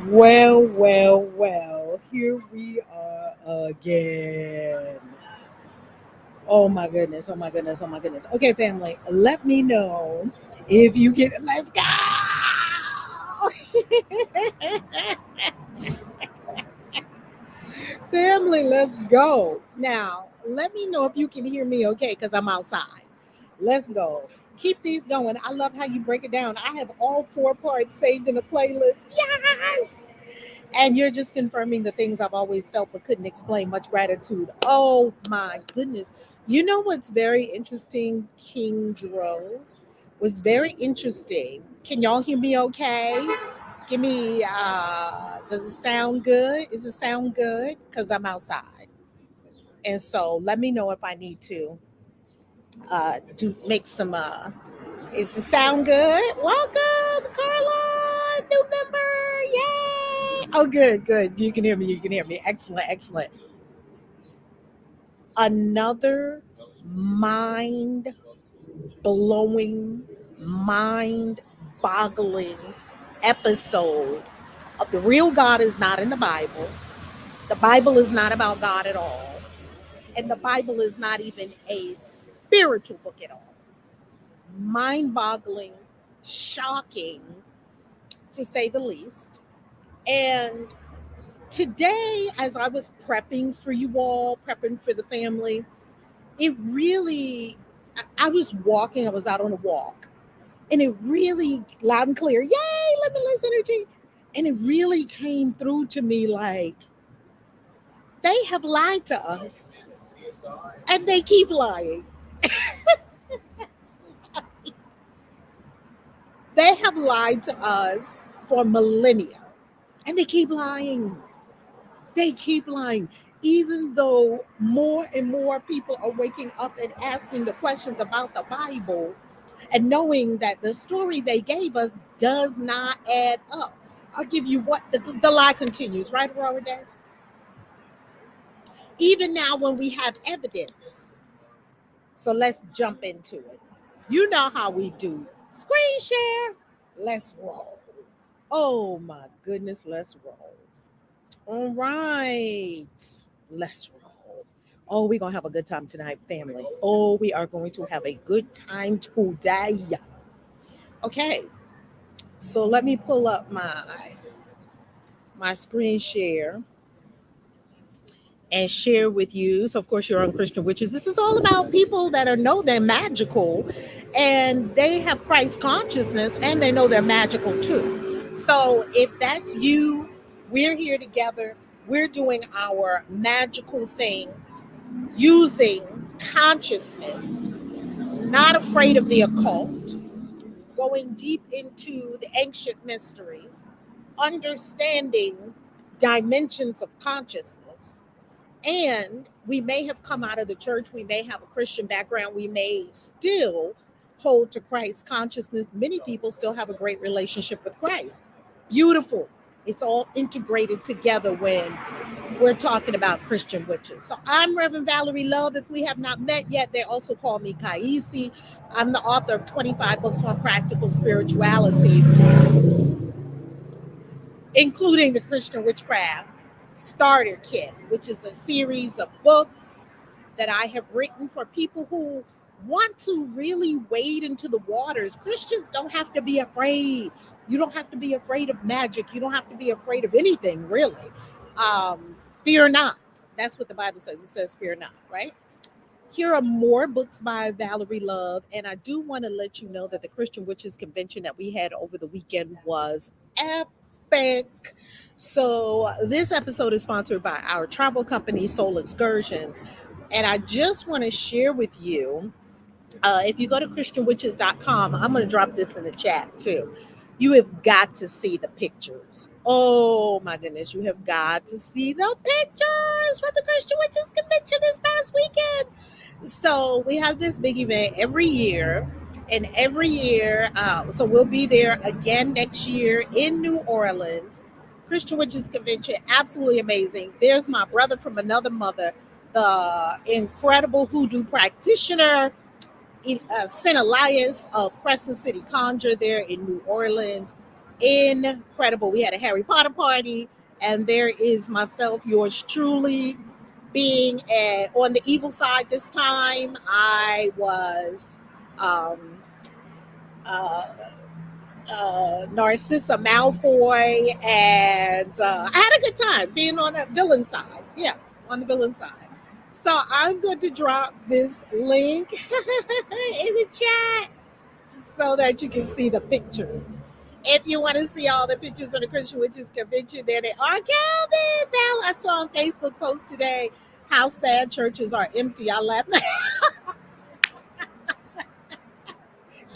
Well, here we are again. Oh my goodness. Okay, family, let me know if you can. Let's go! Family, let's go. Now, let me know if you can hear me okay because I'm outside. Let's go. Keep these going. I love how you break it down. I have all four parts saved in a playlist. Yes! And you're just confirming the things I've always felt but couldn't explain. Much gratitude. Oh my goodness. You know what's very interesting, King Dro? Was very interesting. Can y'all hear me okay? Give me does it sound good? Is it sound good? Because I'm outside. And so let me know if I need to do make some is it sound good? Welcome, Carla, new member. Yay! Oh, good. You can hear me. You can hear me. Excellent. Another mind blowing, mind boggling episode of the real God is not in the Bible. The Bible is not about God at all. And the Bible is not even a spiritual book at all. Mind boggling, shocking, to say the least. And today, as I was prepping for you all, prepping for the family, it really, I was walking, I was out on a walk, and it really loud and clear, yay, limitless energy. And it really came through to me like, they have lied to us and they keep lying. They have lied to us for millennia and they keep lying. They keep lying. Even though more and more people are waking up and asking the questions about the Bible and knowing that the story they gave us does not add up. I'll give you what the lie continues, right, Aurora Day? Even now when we have evidence. So let's jump into it. You know how we do. Screen share. Let's roll. Oh my goodness, let's roll. All right. Let's roll. Oh, we're going to have a good time tonight, family. Oh, we are going to have a good time today. Okay. So let me pull up my screen share and share with you. So, of course, you're on Christian Witches. This is all about people that know they're magical and they have Christ consciousness and they know they're magical too. So, if that's you, we're here together. We're doing our magical thing using consciousness, not afraid of the occult, going deep into the ancient mysteries, understanding dimensions of consciousness. And we may have come out of the church, we may have a Christian background, we may still hold to Christ consciousness. Many people still have a great relationship with Christ. Beautiful. It's all integrated together when we're talking about Christian witches. So I'm Reverend Valerie Love. If we have not met yet, they also call me Kaisi. I'm the author of 25 books on practical spirituality, including the Christian Witchcraft Starter Kit, which is a series of books that I have written for people who want to really wade into the waters. Christians don't have to be afraid. You don't have to be afraid of magic. You don't have to be afraid of anything, really. Fear not. That's what the Bible says. It says, fear not, right? Here are more books by Valerie Love. And I do want to let you know that the Christian Witches Convention that we had over the weekend was epic. So this episode is sponsored by our travel company, Soul Excursions. And I just want to share with you, if you go to christianwitches.com, I'm going to drop this in the chat too. You have got to see the pictures. Oh my goodness, you have got to see the pictures from the Christian Witches Convention this past weekend. So we have this big event every year. And every year, so we'll be there again next year in New Orleans. Christian Witches Convention, absolutely amazing. There's my brother from another mother, the incredible hoodoo practitioner, St. Elias of Crescent City Conjure there in New Orleans. incredible. We had a Harry Potter party, and there is myself, yours truly, being on the evil side this time. I was um, uh, Narcissa Malfoy, and I had a good time being on the villain side. Yeah, on the villain side. So I'm going to drop this link in the chat so that you can see the pictures. If you want to see all the pictures of the Christian Witches Convention, there they are. Calvin Bell, I saw on Facebook post today how sad churches are empty. I laughed.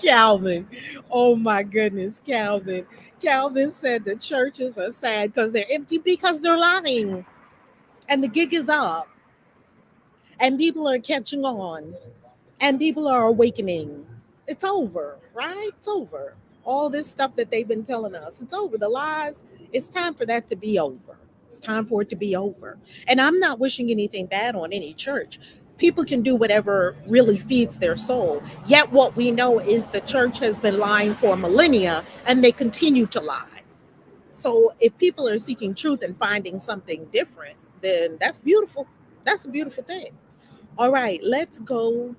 Calvin. Oh my goodness, Calvin. Calvin said the churches are sad because they're empty because they're lying. And the gig is up. And people are catching on. And people are awakening. It's over, right? It's over. All this stuff that they've been telling us, it's over. The lies, it's time for that to be over. It's time for it to be over. And I'm not wishing anything bad on any church. People can do whatever really feeds their soul. Yet what we know is the church has been lying for millennia and they continue to lie. So if people are seeking truth and finding something different, then that's beautiful. That's a beautiful thing. All right, let's go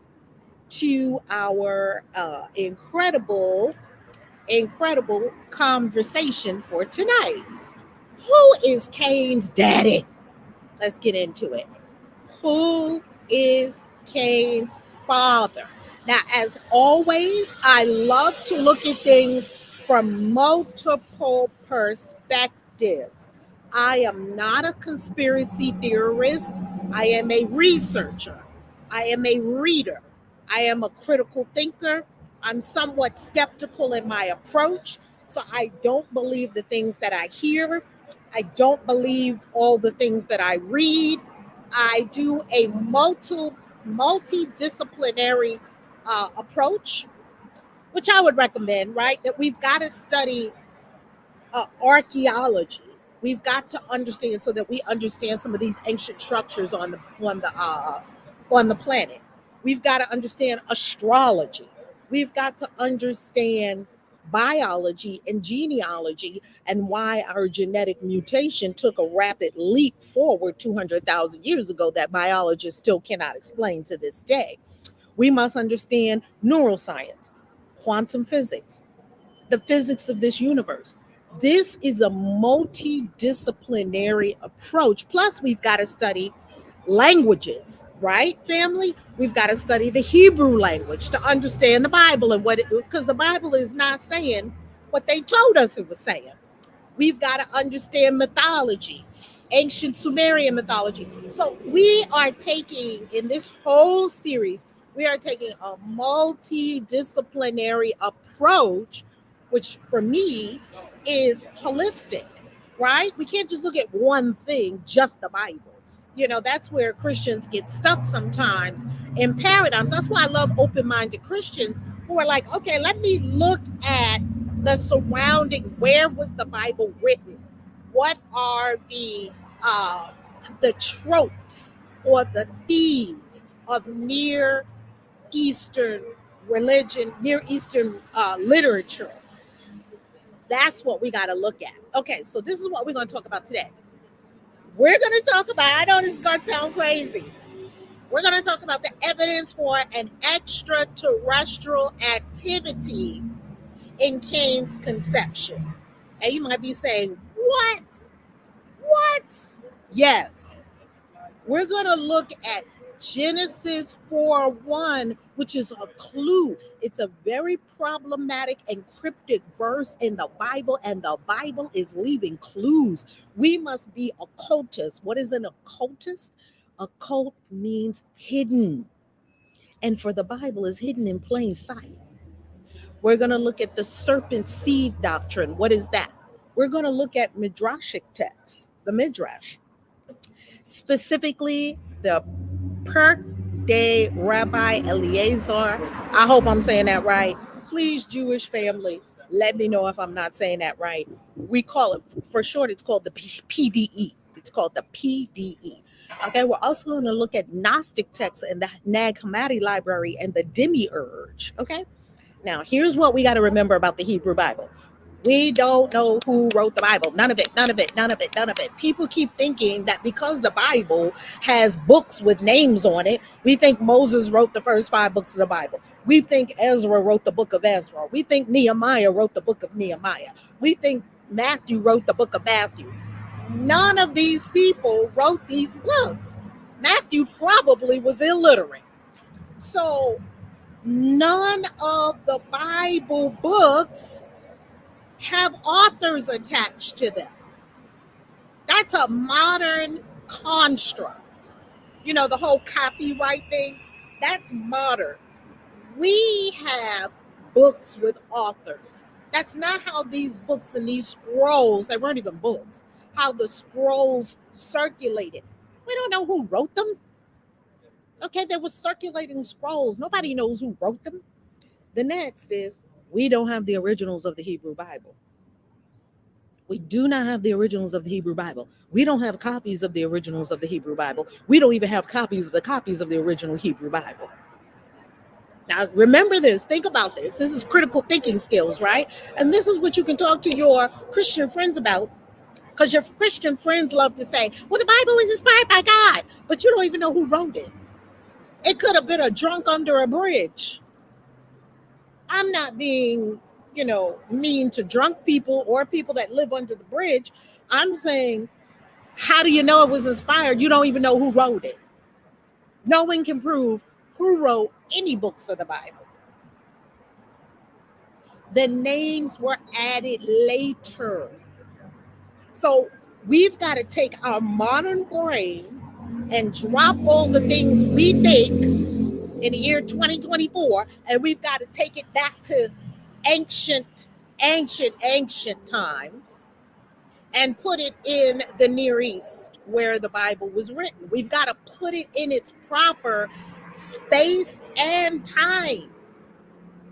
to our incredible conversation for tonight. Who is Cain's daddy? Let's get into it. Who is Cain's father? Now, as always, I love to look at things from multiple perspectives. I am not a conspiracy theorist. I am a researcher. I am a reader. I am a critical thinker. I'm somewhat skeptical in my approach. So I don't believe the things that I hear. I don't believe all the things that I read. I do a multi-disciplinary approach, which I would recommend, right? That we've got to study archaeology. We've got to understand so that we understand some of these ancient structures on the planet. We've got to understand astrology. We've got to understand biology and genealogy and why our genetic mutation took a rapid leap forward 200,000 years ago that biologists still cannot explain to this day. We must understand neuroscience, quantum physics, the physics of this universe. This is a multidisciplinary approach. Plus, we've got to study languages, right, family? We've got to study the Hebrew language to understand the Bible and because the Bible is not saying what they told us it was saying. We've got to understand mythology, ancient Sumerian mythology. So we are taking, in this whole series, we are taking a multidisciplinary approach, which for me is holistic, right? We can't just look at one thing, just the Bible. You know, that's where Christians get stuck sometimes in paradigms. That's why I love open-minded Christians who are like, okay, let me look at the surrounding. Where was the Bible written? What are the tropes or the themes of Near Eastern religion, Near Eastern literature? That's what we got to look at. Okay, so this is what we're going to talk about today. We're going to talk about, I know this is going to sound crazy. We're going to talk about the evidence for an extraterrestrial activity in Cain's conception. And you might be saying, what? What? Yes. We're going to look at Genesis 4:1, which is a clue. It's a very problematic and cryptic verse in the Bible, and the Bible is leaving clues. We must be occultists. What is an occultist? Occult means hidden. And for the Bible is hidden in plain sight. We're going to look at the serpent seed doctrine. What is that? We're going to look at midrashic texts, the midrash. Specifically, the Perk-day Rabbi Eliezer. I hope I'm saying that right. Please, Jewish family, let me know if I'm not saying that right. We call it, for short, it's called the PDE. It's called the PDE. Okay, we're also going to look at Gnostic texts and the Nag Hammadi library and the Demiurge. Okay, now here's what we got to remember about the Hebrew Bible. We don't know who wrote the Bible. None of it, none of it, none of it, none of it. People keep thinking that because the Bible has books with names on it, we think Moses wrote the first 5 books of the Bible. We think Ezra wrote the book of Ezra. We think Nehemiah wrote the book of Nehemiah. We think Matthew wrote the book of Matthew. None of these people wrote these books. Matthew probably was illiterate. So none of the Bible books have authors attached to them. That's a modern construct. You know, the whole copyright thing, that's modern. We have books with authors. That's not how these books and these scrolls, they weren't even books, how the scrolls circulated. We don't know who wrote them. Okay, there was circulating scrolls. Nobody knows who wrote them. The next is, we don't have the originals of the Hebrew Bible. We do not have the originals of the Hebrew Bible. We don't have copies of the originals of the Hebrew Bible. We don't even have copies of the original Hebrew Bible. Now, remember this. Think about this. This is critical thinking skills, right? And this is what you can talk to your Christian friends about, because your Christian friends love to say, well, the Bible is inspired by God, but you don't even know who wrote it. It could have been a drunk under a bridge. I'm not being, mean to drunk people or people that live under the bridge. I'm saying, how do you know it was inspired? You don't even know who wrote it. No one can prove who wrote any books of the Bible. The names were added later. So we've got to take our modern brain and drop all the things we think in the year 2024, and we've got to take it back to ancient times and put it in the Near East where the Bible was written. We've got to put it in its proper space and time,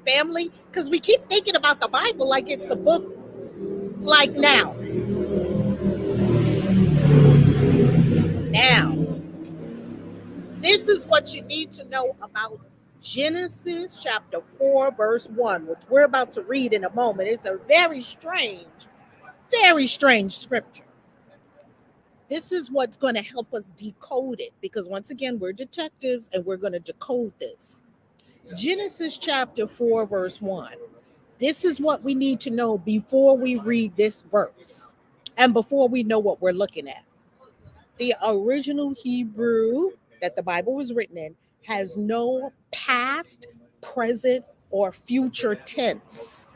family, because we keep thinking about the Bible like it's a book like now. This is what you need to know about Genesis chapter 4, verse 1, which we're about to read in a moment. It's a very strange scripture. This is what's going to help us decode it, because once again, we're detectives and we're going to decode this. Genesis chapter 4, verse 1. This is what we need to know before we read this verse and before we know what we're looking at. The original Hebrew that the Bible was written in has no past, present, or future tense.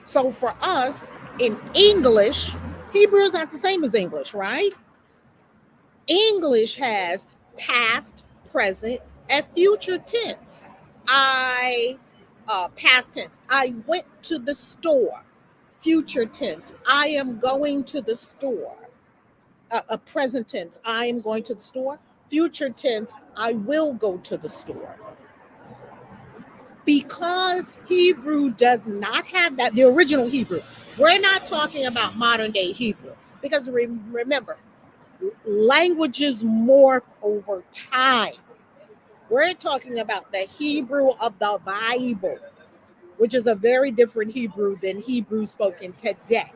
So for us in English, Hebrew is not the same as English, right? English has past, present, and future tense. Past tense, I went to the store. Future tense, I am going to the store. Present tense, I am going to the store. Future tense, I will go to the store. Because Hebrew does not have that, the original Hebrew, we're not talking about modern day Hebrew, because remember, languages morph over time. We're talking about the Hebrew of the Bible, which is a very different Hebrew than Hebrew spoken today.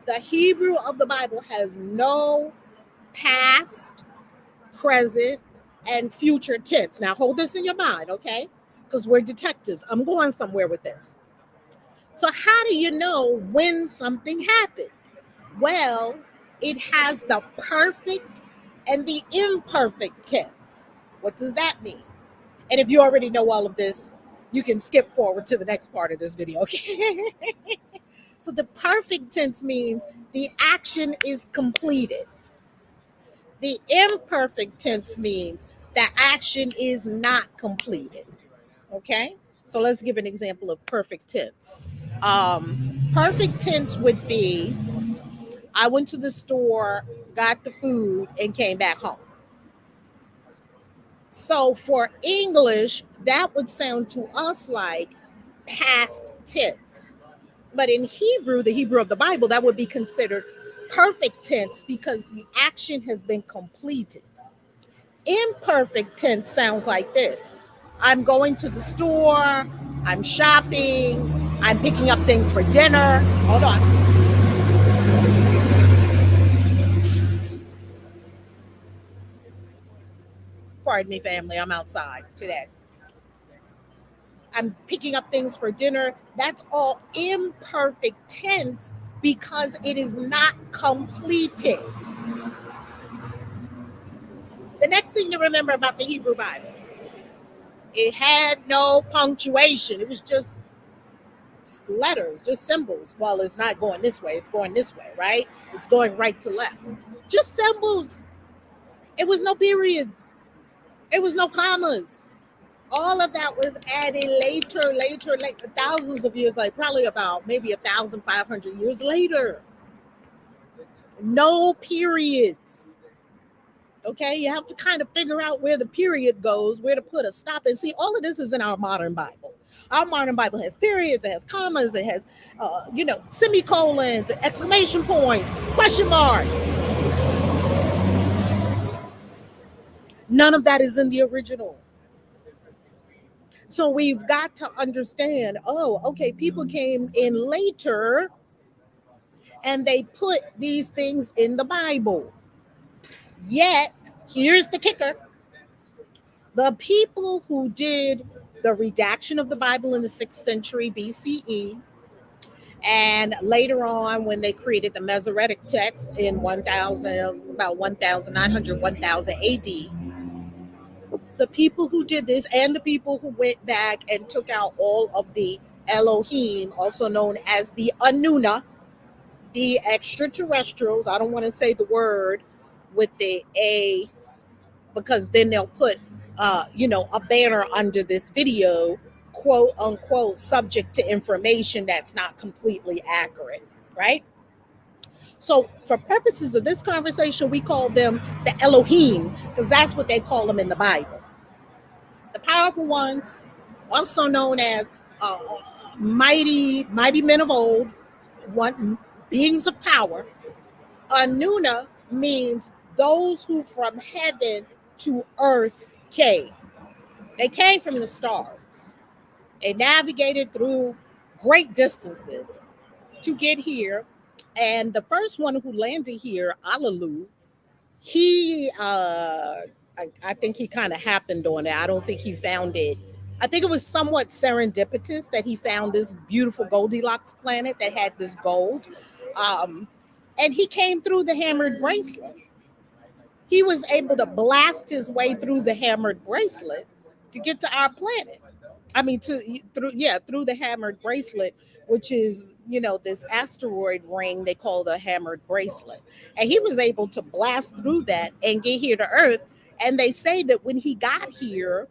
The Hebrew of the Bible has no past, present, and future tense. Now hold this in your mind, okay? Because we're detectives. I'm going somewhere with this. So how do you know when something happened? Well, it has the perfect and the imperfect tense. What does that mean? And if you already know all of this, you can skip forward to the next part of this video, okay? So the perfect tense means the action is completed. The imperfect tense means the action is not completed. Okay? So let's give an example of perfect tense. Perfect tense would be, I went to the store, got the food, and came back home. So for English, that would sound to us like past tense. But in Hebrew, the Hebrew of the Bible, that would be considered perfect tense because the action has been completed. Imperfect tense sounds like this. I'm going to the store, I'm shopping, I'm picking up things for dinner. Hold on. Pardon me, family. I'm outside today. I'm picking up things for dinner. That's all imperfect tense because it is not completed. The next thing to remember about the Hebrew Bible, it had no punctuation. It was just letters, just symbols. Well, it's not going this way, it's going this way, right? It's going right to left. Just symbols. It was no periods. It was no commas. All of that was added later, thousands of years, like probably about maybe 1,500 years later. No periods. Okay, you have to kind of figure out where the period goes, where to put a stop. And see, all of this is in our modern Bible. Our modern Bible has periods, it has commas, it has, semicolons, exclamation points, question marks. None of that is in the original. So we've got to understand, okay, people came in later and they put these things in the Bible. Yet, here's the kicker. The people who did the redaction of the Bible in the 6th century BCE, and later on when they created the Masoretic text in 1900, 1000 AD, the people who did this and the people who went back and took out all of the Elohim, also known as the Annunaki, the extraterrestrials. I don't want to say the word with the A because then they'll put a banner under this video, quote unquote, subject to information that's not completely accurate, right? So for purposes of this conversation, we call them the Elohim because that's what they call them in the Bible. The powerful ones, also known as mighty men of old, beings of power. Annunaki means those who from heaven to earth came. They came from the stars. They navigated through great distances to get here. And the first one who landed here, Alalu, he, I think he kind of happened on it. I don't think he found it. I think it was somewhat serendipitous that he found this beautiful Goldilocks planet that had this gold. And he came through the hammered bracelet. He was able to blast his way through the hammered bracelet to get to our planet. I mean, through the hammered bracelet, which is, this asteroid ring they call the hammered bracelet. And he was able to blast through that and get here to Earth. And they say that when he got here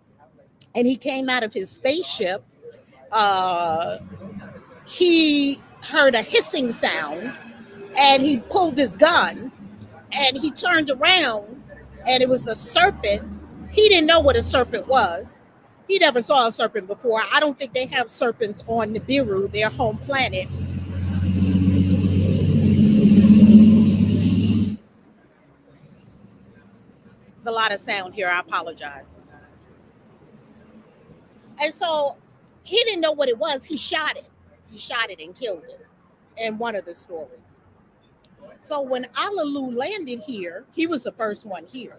and he came out of his spaceship, he heard a hissing sound and he pulled his gun and he turned around and it was a serpent. He didn't know what a serpent was. He never saw a serpent before. I don't think they have serpents on Nibiru, their home planet. There's a lot of sound here. I apologize. And so he didn't know what it was. He shot it. He shot it and killed it in one of the stories. So when Alalu landed here, he was the first one here.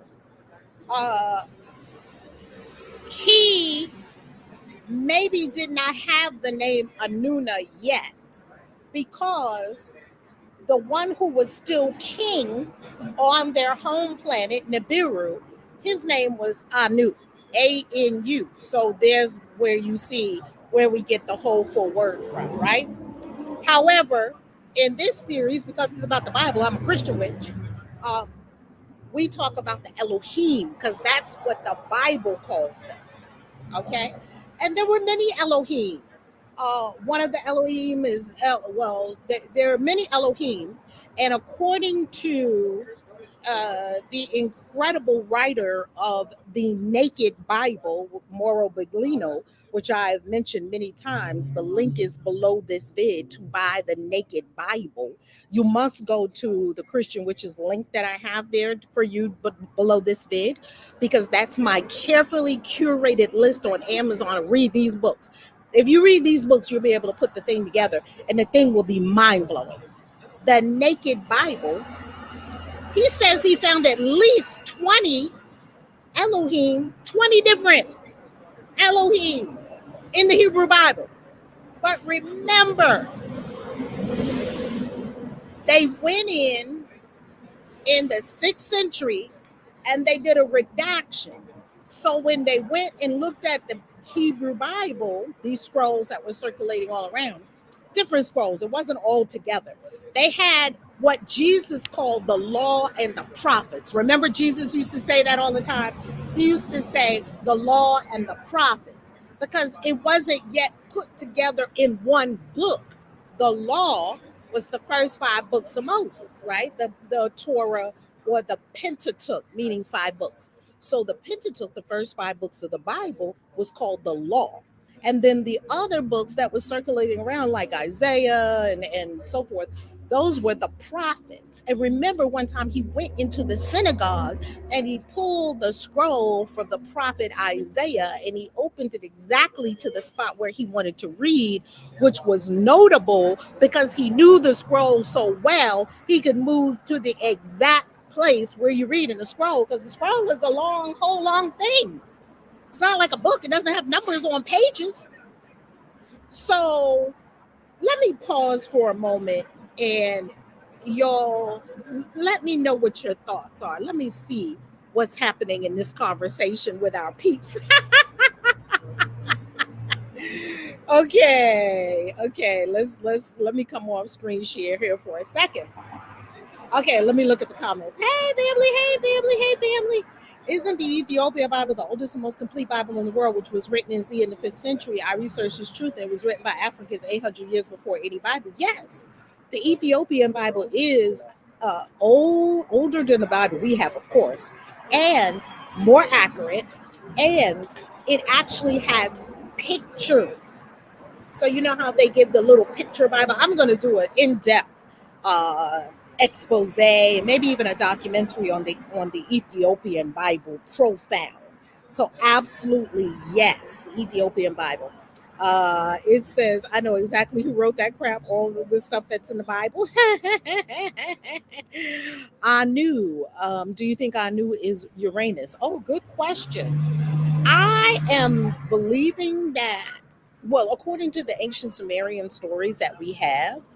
He maybe did not have the name Annunaki yet because the one who was still king on their home planet, Nibiru, his name was Anu, A-N-U. So there's where you see where we get the whole full word from, right? However, in this series, because it's about the Bible, I'm a Christian witch, we talk about the Elohim because that's what the Bible calls them, okay? And there were many Elohim. One of the Elohim is, there are many Elohim, and according to the incredible writer of the Naked Bible, Mauro Biglino, which I've mentioned many times, the link is below this vid to buy the Naked Bible. You must go to the Christian Witches link that I have there for you below this vid, because that's my carefully curated list on Amazon. Read these books. If you read these books, you'll be able to put the thing together, and the thing will be mind-blowing. The Naked Bible, he says he found at least 20 Elohim, 20 different Elohim in the Hebrew Bible. But remember, they went in the 6th century and they did a redaction. So when they went and looked at the Hebrew Bible, these scrolls that were circulating all around, different scrolls, it wasn't all together. They had what Jesus called the law and the prophets. Remember, Jesus used to say that all the time? He used to say the law and the prophets because it wasn't yet put together in one book. The law was the first 5 books of Moses, right? The Torah, or the Pentateuch, meaning 5 books. So the Pentateuch, the first 5 books of the Bible, was called the law. And then the other books that were circulating around, like Isaiah and so forth, those were the prophets. And remember, one time he went into the synagogue and he pulled the scroll from the prophet Isaiah and he opened it exactly to the spot where he wanted to read, which was notable because he knew the scroll so well, he could move to the exact place where you read in the scroll, because the scroll is a whole long thing. It's not like a book. It doesn't have numbers on pages. So let me pause for a moment and y'all let me know what your thoughts are. Let me see what's happening in this conversation with our peeps. Okay. Let me come off screen share here for a second. Okay, let me look at the comments. Hey, family. Isn't the Ethiopian Bible the oldest and most complete Bible in the world, which was written in the 5th century? I researched this truth, and it was written by Africans 800 years before any Bible. Yes, the Ethiopian Bible is older than the Bible we have, of course, and more accurate, and it actually has pictures. So you know how they give the little picture Bible? I'm going to do an in-depth expose, maybe even a documentary on the Ethiopian Bible. Profound. So absolutely yes, Ethiopian Bible. It says, I know exactly who wrote that crap, all of the stuff that's in the Bible. Anu, do you think Anu is Uranus? Oh, good question. I am believing that, well, according to the ancient Sumerian stories that we have,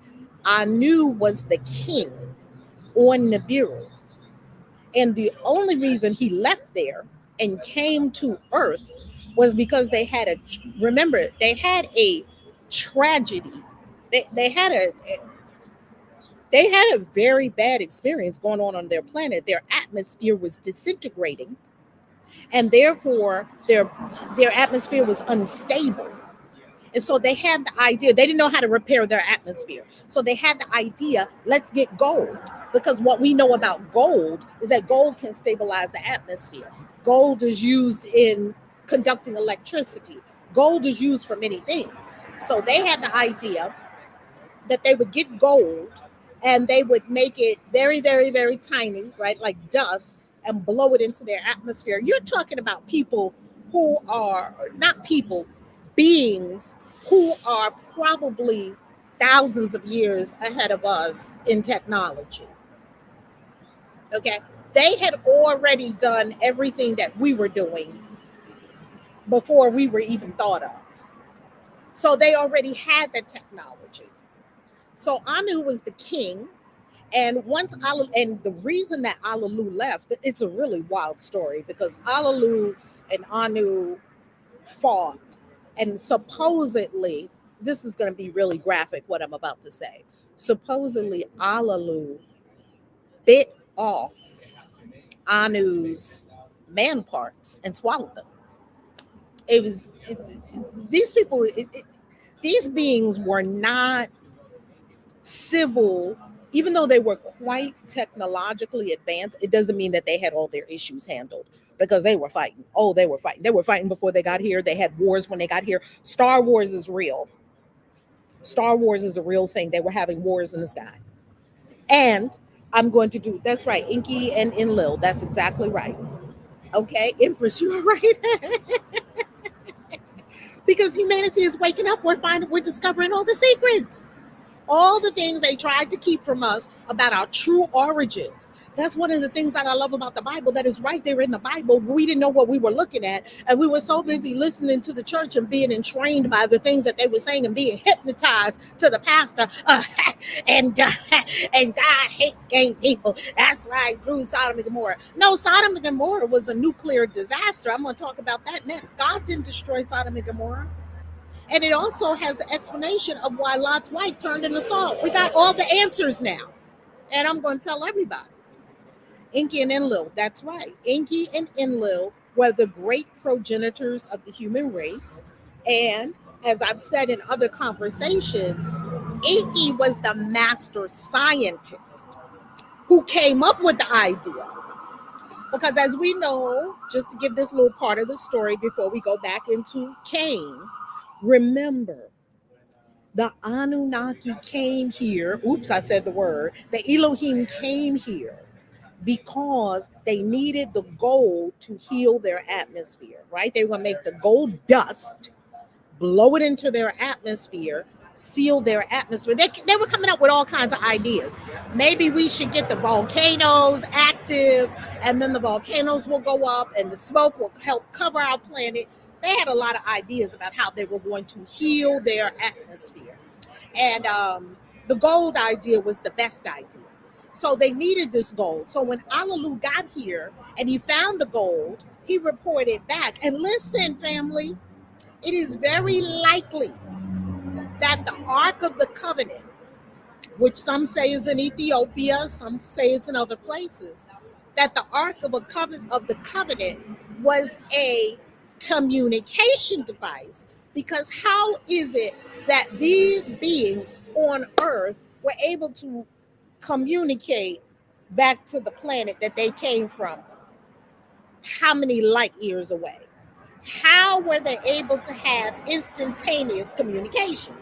Anu was the king on Nibiru. And the only reason he left there and came to Earth was because they had a tragedy. They had a very bad experience going on their planet. Their atmosphere was disintegrating, and therefore their atmosphere was unstable. And so they had the idea, they didn't know how to repair their atmosphere. So they had the idea, let's get gold. Because what we know about gold is that gold can stabilize the atmosphere. Gold is used in conducting electricity. Gold is used for many things. So they had the idea that they would get gold and they would make it very, very, very tiny, right? Like dust, and blow it into their atmosphere. You're talking about people who are not people, beings who are probably thousands of years ahead of us in technology. Okay, they had already done everything that we were doing before we were even thought of. So they already had the technology. So Anu was the king, and and the reason that Alalu left, it's a really wild story because Alalu and Anu fought. And supposedly, this is going to be really graphic, what I'm about to say. Supposedly, Alalu bit off Anu's man parts and swallowed them. These beings were not civil, even though they were quite technologically advanced. It doesn't mean that they had all their issues handled. Because they were fighting. Oh, they were fighting. They were fighting before they got here. They had wars when they got here. Star Wars is real. Star Wars is a real thing. They were having wars in the sky. And I'm going to do, that's right, Inky and Enlil. That's exactly right. Okay, Empress, you are right. because humanity is waking up. We're discovering all the secrets. All the things they tried to keep from us about our true origins. That's one of the things that I love about the Bible, that is right there in the Bible. We didn't know what we were looking at, and we were so busy listening to the church and being entrained by the things that they were saying and being hypnotized to the pastor. And God hate gay people. That's why he threw Sodom and Gomorrah. No, Sodom and Gomorrah was a nuclear disaster. I'm going to talk about that next. God didn't destroy Sodom and Gomorrah. And it also has an explanation of why Lot's wife turned into salt. We got all the answers now. And I'm going to tell everybody. Enki and Enlil, that's right. Enki and Enlil were the great progenitors of the human race. And as I've said in other conversations, Enki was the master scientist who came up with the idea. Because as we know, just to give this little part of the story before we go back into Cain, remember, the Annunaki came here. Oops, I said the word. The Elohim came here because they needed the gold to heal their atmosphere, right? They were going to make the gold dust, blow it into their atmosphere, seal their atmosphere. They were coming up with all kinds of ideas. Maybe we should get the volcanoes active, and then the volcanoes will go up and the smoke will help cover our planet. They had a lot of ideas about how they were going to heal their atmosphere. And the gold idea was the best idea. So they needed this gold. So when Alalu got here and he found the gold, he reported back. And listen, family, it is very likely that the Ark of the Covenant, which some say is in Ethiopia, some say it's in other places, that the Ark of the Covenant was a communication device. Because how is it that these beings on Earth were able to communicate back to the planet that they came from? How many light years away? How were they able to have instantaneous communication?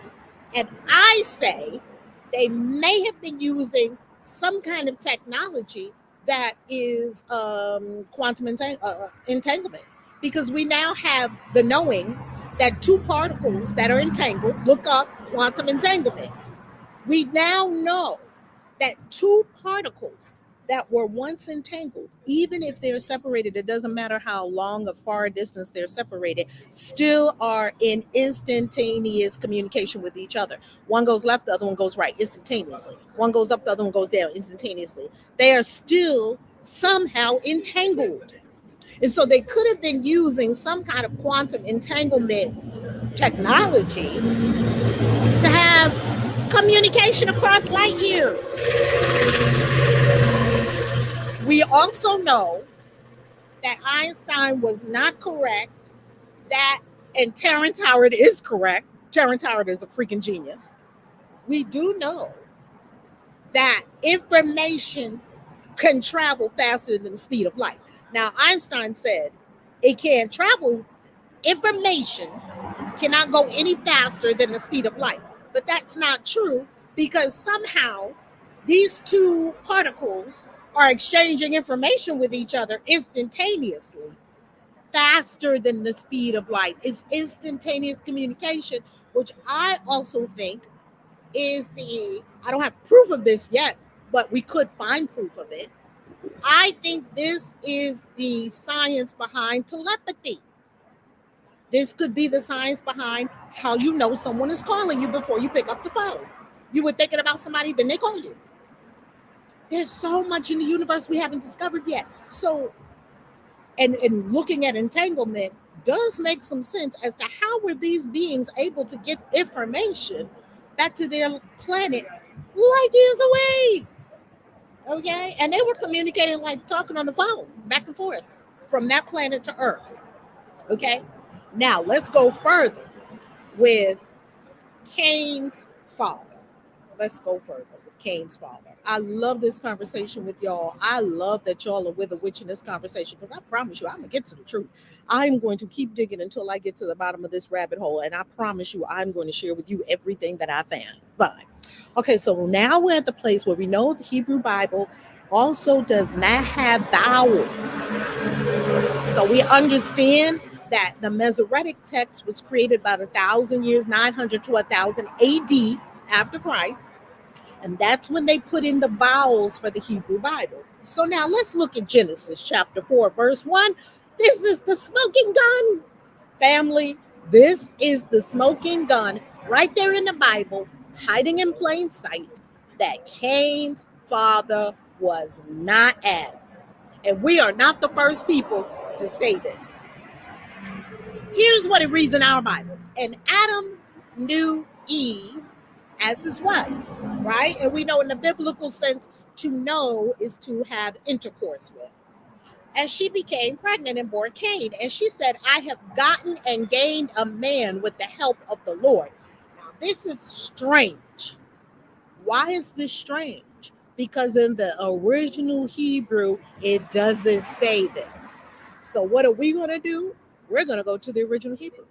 And I say they may have been using some kind of technology that is quantum entanglement. Because we now have the knowing that two particles that are entangled, look up quantum entanglement. We now know that two particles that were once entangled, even if they're separated, it doesn't matter how long or far distance they're separated, still are in instantaneous communication with each other. One goes left, the other one goes right instantaneously. One goes up, the other one goes down instantaneously. They are still somehow entangled. And so they could have been using some kind of quantum entanglement technology to have communication across light years. We also know that Einstein was not correct, and Terrence Howard is correct. Terrence Howard is a freaking genius. We do know that information can travel faster than the speed of light. Now, Einstein said it can't travel. Information cannot go any faster than the speed of light. But that's not true, because somehow these two particles are exchanging information with each other instantaneously, faster than the speed of light. It's instantaneous communication, which I also think is I don't have proof of this yet, but we could find proof of it. I think this is the science behind telepathy. This could be the science behind how you know someone is calling you before you pick up the phone. You were thinking about somebody, then they call you. There's so much in the universe we haven't discovered yet. So, and looking at entanglement does make some sense as to how were these beings able to get information back to their planet light years away. Okay, and they were communicating like talking on the phone back and forth from that planet to Earth. Okay, now let's go further with Cain's father. Let's go further with Cain's father. I love this conversation with y'all. I love that y'all are with a witch in this conversation, because I promise you, I'm gonna get to the truth. I'm going to keep digging until I get to the bottom of this rabbit hole, and I promise you, I'm going to share with you everything that I found. Fine. Okay, so now we're at the place where we know the Hebrew Bible also does not have vowels. So we understand that the Masoretic text was created about 1,000 years, 900 to 1,000 AD after Christ. And that's when they put in the vowels for the Hebrew Bible. So now let's look at Genesis chapter 4, verse 1. This is the smoking gun, family. This is the smoking gun right there in the Bible, hiding in plain sight, that Cain's father was not Adam. And we are not the first people to say this. Here's what it reads in our Bible. And Adam knew Eve as his wife, right? And we know in the biblical sense, to know is to have intercourse with. And she became pregnant and bore Cain. And she said, I have gotten and gained a man with the help of the Lord. Now, this is strange. Why is this strange? Because in the original Hebrew, it doesn't say this. So what are we going to do? We're going to go to the original Hebrew.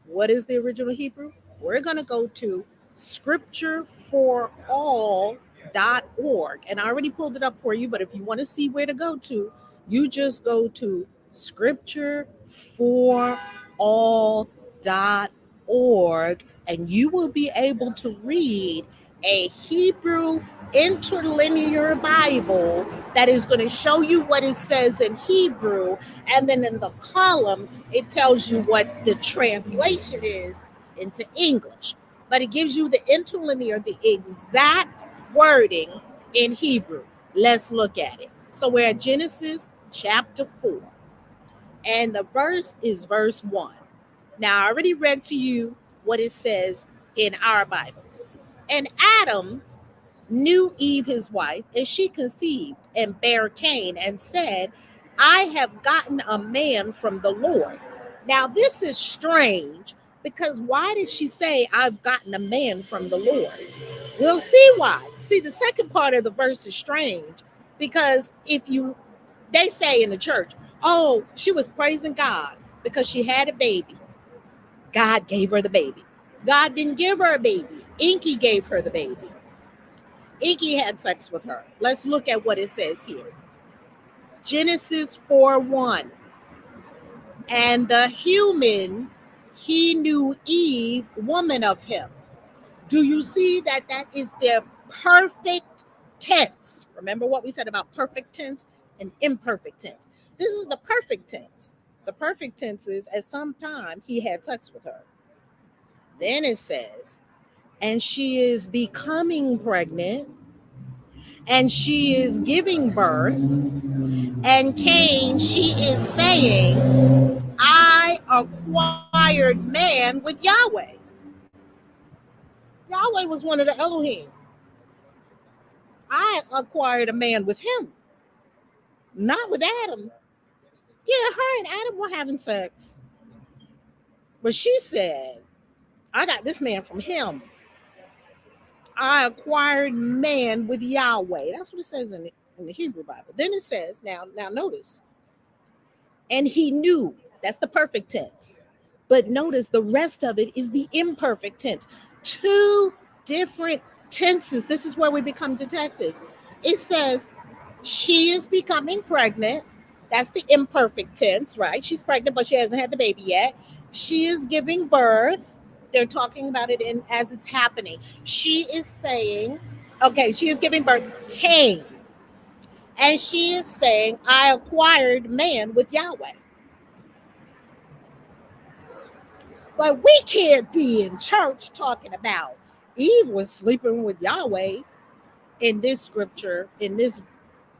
What is the original Hebrew? We're going to go to scriptureforall.org. And I already pulled it up for you, but if you want to see where to go to, you just go to scriptureforall.org and you will be able to read a Hebrew interlinear Bible that is going to show you what it says in Hebrew. And then in the column, it tells you what the translation is into English. But it gives you the interlinear, the exact wording in Hebrew. Let's look at it. So we're at Genesis chapter 4. And the verse is verse 1. Now, I already read to you what it says in our Bibles. And Adam knew Eve his wife, and she conceived and bare Cain and said, I have gotten a man from the Lord. Now, this is strange because why did she say, I've gotten a man from the Lord? We'll see why. See, the second part of the verse is strange because they say in the church, oh, she was praising God because she had a baby. God gave her the baby. God didn't give her a baby. Inky gave her the baby. Inky had sex with her. Let's look at what it says here. Genesis 4:1. And the human, he knew Eve, woman of him. Do you see that that is their perfect tense? Remember what we said about perfect tense and imperfect tense. This is the perfect tense. The perfect tense is at some time he had sex with her. Then it says, and she is becoming pregnant, and she is giving birth, and Cain, she is saying, I acquired man with Yahweh. Yahweh was one of the Elohim. I acquired a man with him, not with Adam. Yeah, her and Adam were having sex. But she said, I got this man from him. I acquired man with Yahweh. That's what it says in the Hebrew Bible. Then it says, now notice, and he knew. That's the perfect tense. But notice the rest of it is the imperfect tense. Two different tenses. This is where we become detectives. It says she is becoming pregnant. That's the imperfect tense, right? She's pregnant, but she hasn't had the baby yet. She is giving birth. They're talking about it as it's happening. She is saying, okay, she is giving birth, Cain. And she is saying, I acquired man with Yahweh. But we can't be in church talking about Eve was sleeping with Yahweh in this scripture, in this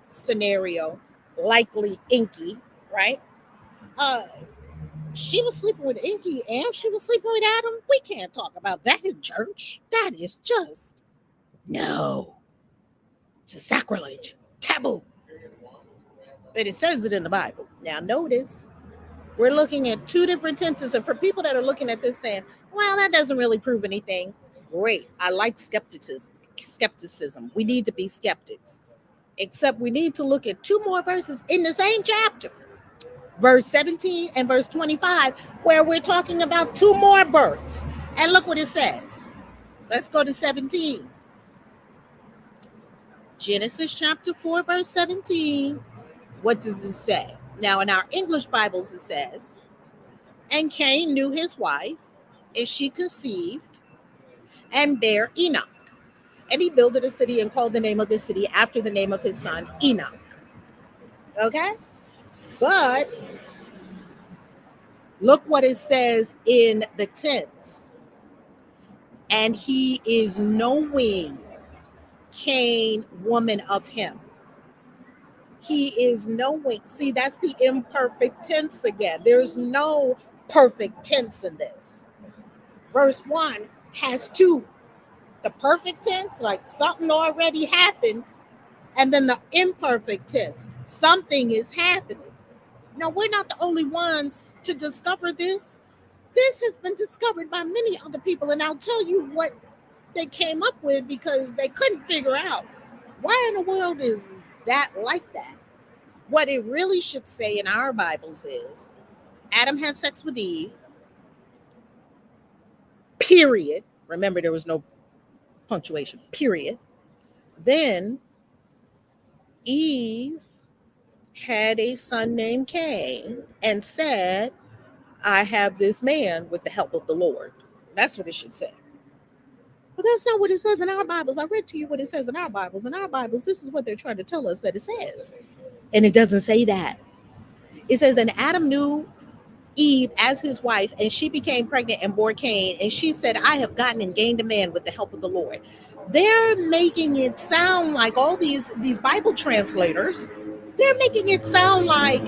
scenario, likely Inky, right? She was sleeping with Inky and she was sleeping with Adam. We can't talk about that in church. That is just, no. It's a sacrilege, taboo. But it says it in the Bible. Now notice, we're looking at two different tenses. And for people that are looking at this saying, well, that doesn't really prove anything. Great. I like skepticism. We need to be skeptics. Except we need to look at two more verses in the same chapter. Verse 17 and verse 25, where we're talking about two more births. And look what it says. Let's go to 17. Genesis chapter 4, verse 17. What does it say? Now, in our English Bibles, it says, And Cain knew his wife, and she conceived and bare Enoch. And he builded a city and called the name of the city after the name of his son, Enoch. Okay? But look what it says in the tense. And he is knowing Cain, woman of him. He is knowing. See, that's the imperfect tense again. There's no perfect tense in this. Verse 1 has two. The perfect tense, like something already happened, and then the imperfect tense, something is happening. Now, we're not the only ones to discover this. This has been discovered by many other people, and I'll tell you what they came up with because they couldn't figure out why in the world is that like that. What it really should say in our Bibles is Adam had sex with Eve, period. Remember, there was no punctuation, period. Then Eve had a son named Cain and said, I have this man with the help of the Lord. That's what it should say. But that's not what it says in our Bibles. I read to you what it says in our Bibles. In our Bibles, this is what they're trying to tell us that it says. And it doesn't say that. It says, and Adam knew Eve as his wife, and she became pregnant and bore Cain. And she said, I have gotten and gained a man with the help of the Lord. They're making it sound like all these Bible translators, they're making it sound like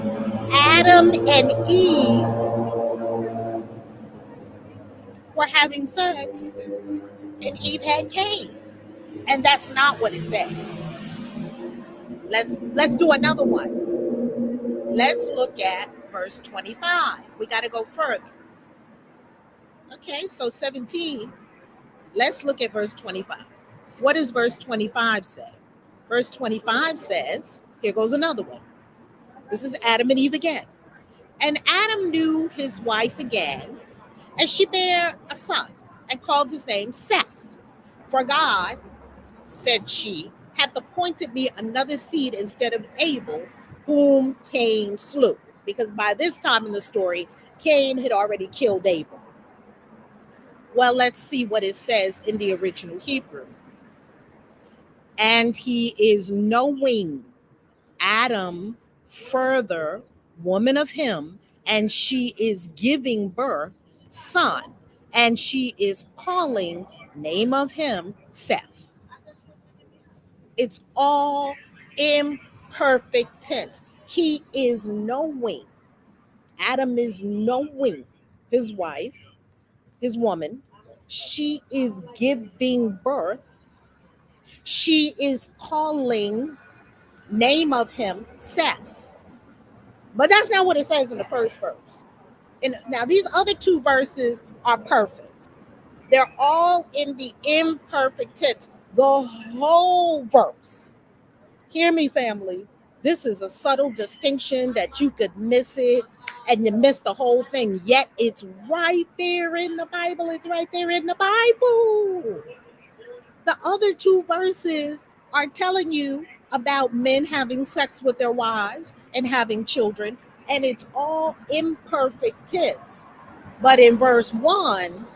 Adam and Eve were having sex and Eve had Cain. And that's not what it says. Let's do another one. Let's look at verse 25. We got to go further. Okay, so 17. Let's look at verse 25. What does verse 25 say? Verse 25 says, here goes another one. This is Adam and Eve again. And Adam knew his wife again, and she bare a son, and called his name Seth. For God, said she, hath appointed me another seed instead of Abel, whom Cain slew. Because by this time in the story, Cain had already killed Abel. Well, let's see what it says in the original Hebrew. And he is knowing Adam further, woman of him, and she is giving birth, son, and she is calling name of him Seth. It's all imperfect tense. He is knowing. Adam is knowing his wife, his woman. She is giving birth. She is calling name of him Seth. But that's not what it says in the first verse. And now these other two verses are perfect. They're all in the imperfect tense. The whole verse. Hear me, family. This is a subtle distinction that you could miss it and you miss the whole thing. Yet it's right there in the Bible. It's right there in the Bible. The other two verses are telling you about men having sex with their wives and having children, and it's all imperfect tense. But in verse 1,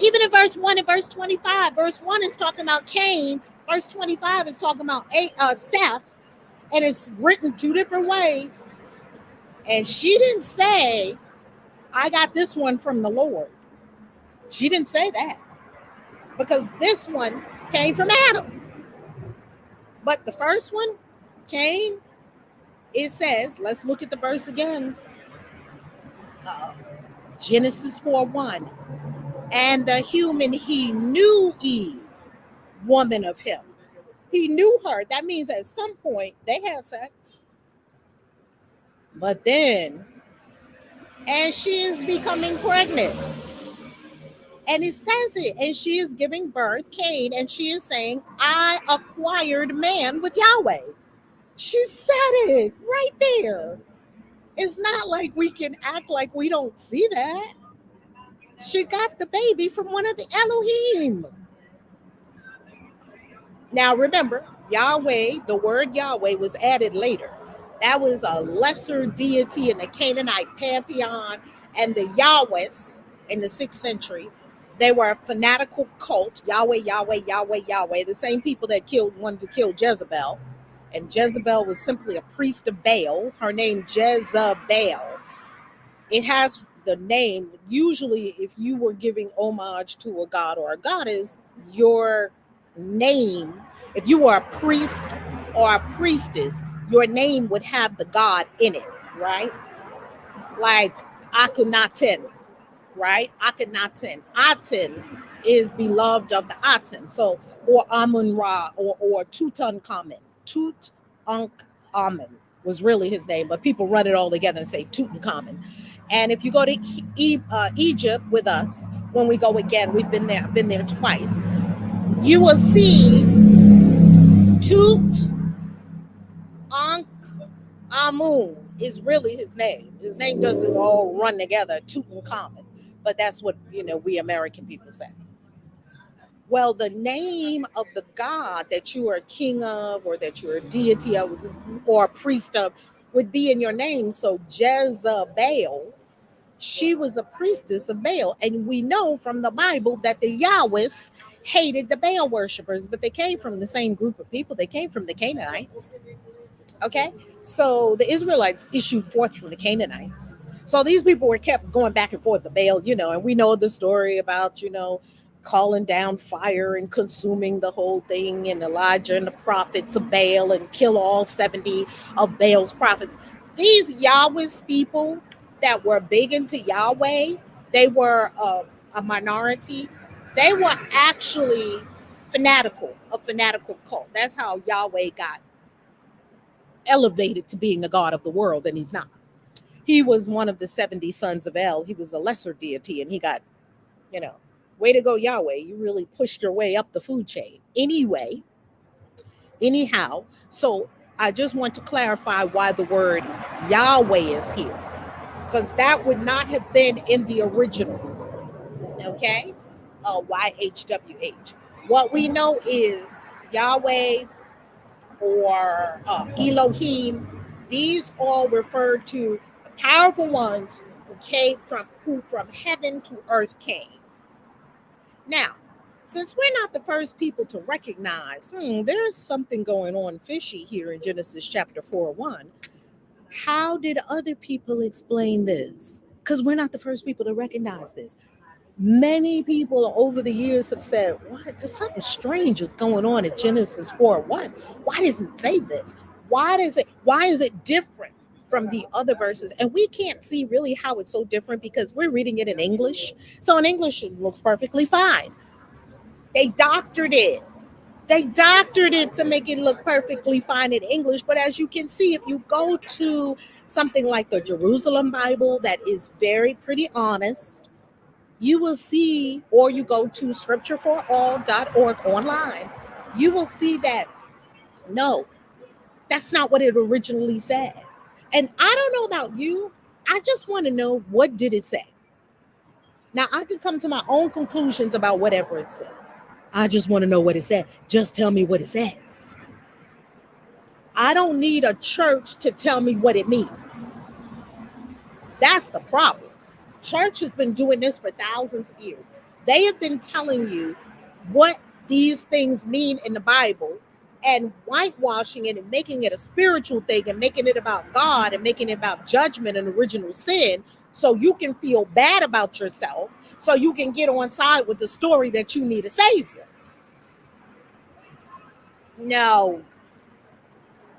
even in verse 1 and verse 25, verse 1 is talking about Cain, verse 25 is talking about Seth, and it's written two different ways. And she didn't say, I got this one from the Lord. She didn't say that, because this one came from Adam. But the first one, Cain, it says, let's look at the verse again. Genesis 4:1. And the human, he knew Eve, woman of him. He knew her. That means at some point they had sex. But then, and she is becoming pregnant. And it says it, and she is giving birth, Cain, and she is saying, I acquired man with Yahweh. She said it right there. It's not like we can act like we don't see that. She got the baby from one of the Elohim. Now remember, Yahweh, the word Yahweh was added later. That was a lesser deity in the Canaanite pantheon. And the Yahwehs in the 6th century, they were a fanatical cult. Yahweh, Yahweh, Yahweh, Yahweh. The same people that wanted to kill Jezebel. And Jezebel was simply a priest of Baal. Her name Jezebel. It has the name. Usually, if you were giving homage to a god or a goddess, your name, if you were a priest or a priestess, your name would have the god in it, right? Like Akhenaten, right? Akhenaten. Aten is beloved of the Aten. So, or Amun-Ra or Tutankhamun. Tutankhamun was really his name, but people run it all together and say Tutankhamun. And if you go to Egypt with us, when we go again, we've been there, I've been there twice, you will see Tutankhamun is really his name. His name doesn't all run together, Tutankhamun, but that's what, we American people say. Well, the name of the god that you are a king of, or that you're a deity of, or a priest of, would be in your name. So Jezebel, she was a priestess of Baal. And we know from the Bible that the Yahwehs hated the Baal worshipers, but they came from the same group of people. They came from the Canaanites. Okay? So the Israelites issued forth from the Canaanites. So these people were kept going back and forth to Baal, and we know the story about, calling down fire and consuming the whole thing, and Elijah and the prophets of Baal, and kill all 70 of Baal's prophets. These Yahweh's people that were big into Yahweh, they were a minority. They were actually a fanatical cult. That's how Yahweh got elevated to being the God of the world, and he's not. He was one of the 70 sons of El. He was a lesser deity, and he got, way to go, Yahweh. You really pushed your way up the food chain. Anyhow, so I just want to clarify why the word Yahweh is here, because that would not have been in the original. Okay? YHWH. What we know is Yahweh or Elohim. These all refer to the powerful ones who from heaven to earth came. Now, since we're not the first people to recognize, there's something going on fishy here in Genesis chapter 4:1, how did other people explain this? Because we're not the first people to recognize this. Many people over the years have said, what? There's something strange is going on in Genesis 4:1. Why does it say this? Why is it different from the other verses? And we can't see really how it's so different because we're reading it in English. So in English, it looks perfectly fine. They doctored it. To make it look perfectly fine in English. But as you can see, if you go to something like the Jerusalem Bible that is pretty honest, you will see, or you go to scriptureforall.org online, you will see that, no, that's not what it originally said. And I don't know about you. I just want to know, what did it say? Now, I can come to my own conclusions about whatever it said. I just want to know what it said. Just tell me what it says. I don't need a church to tell me what it means. That's the problem. Church has been doing this for thousands of years. They have been telling you what these things mean in the Bible and whitewashing it and making it a spiritual thing and making it about God and making it about judgment and original sin, so you can feel bad about yourself, so you can get on side with the story that you need a savior. No.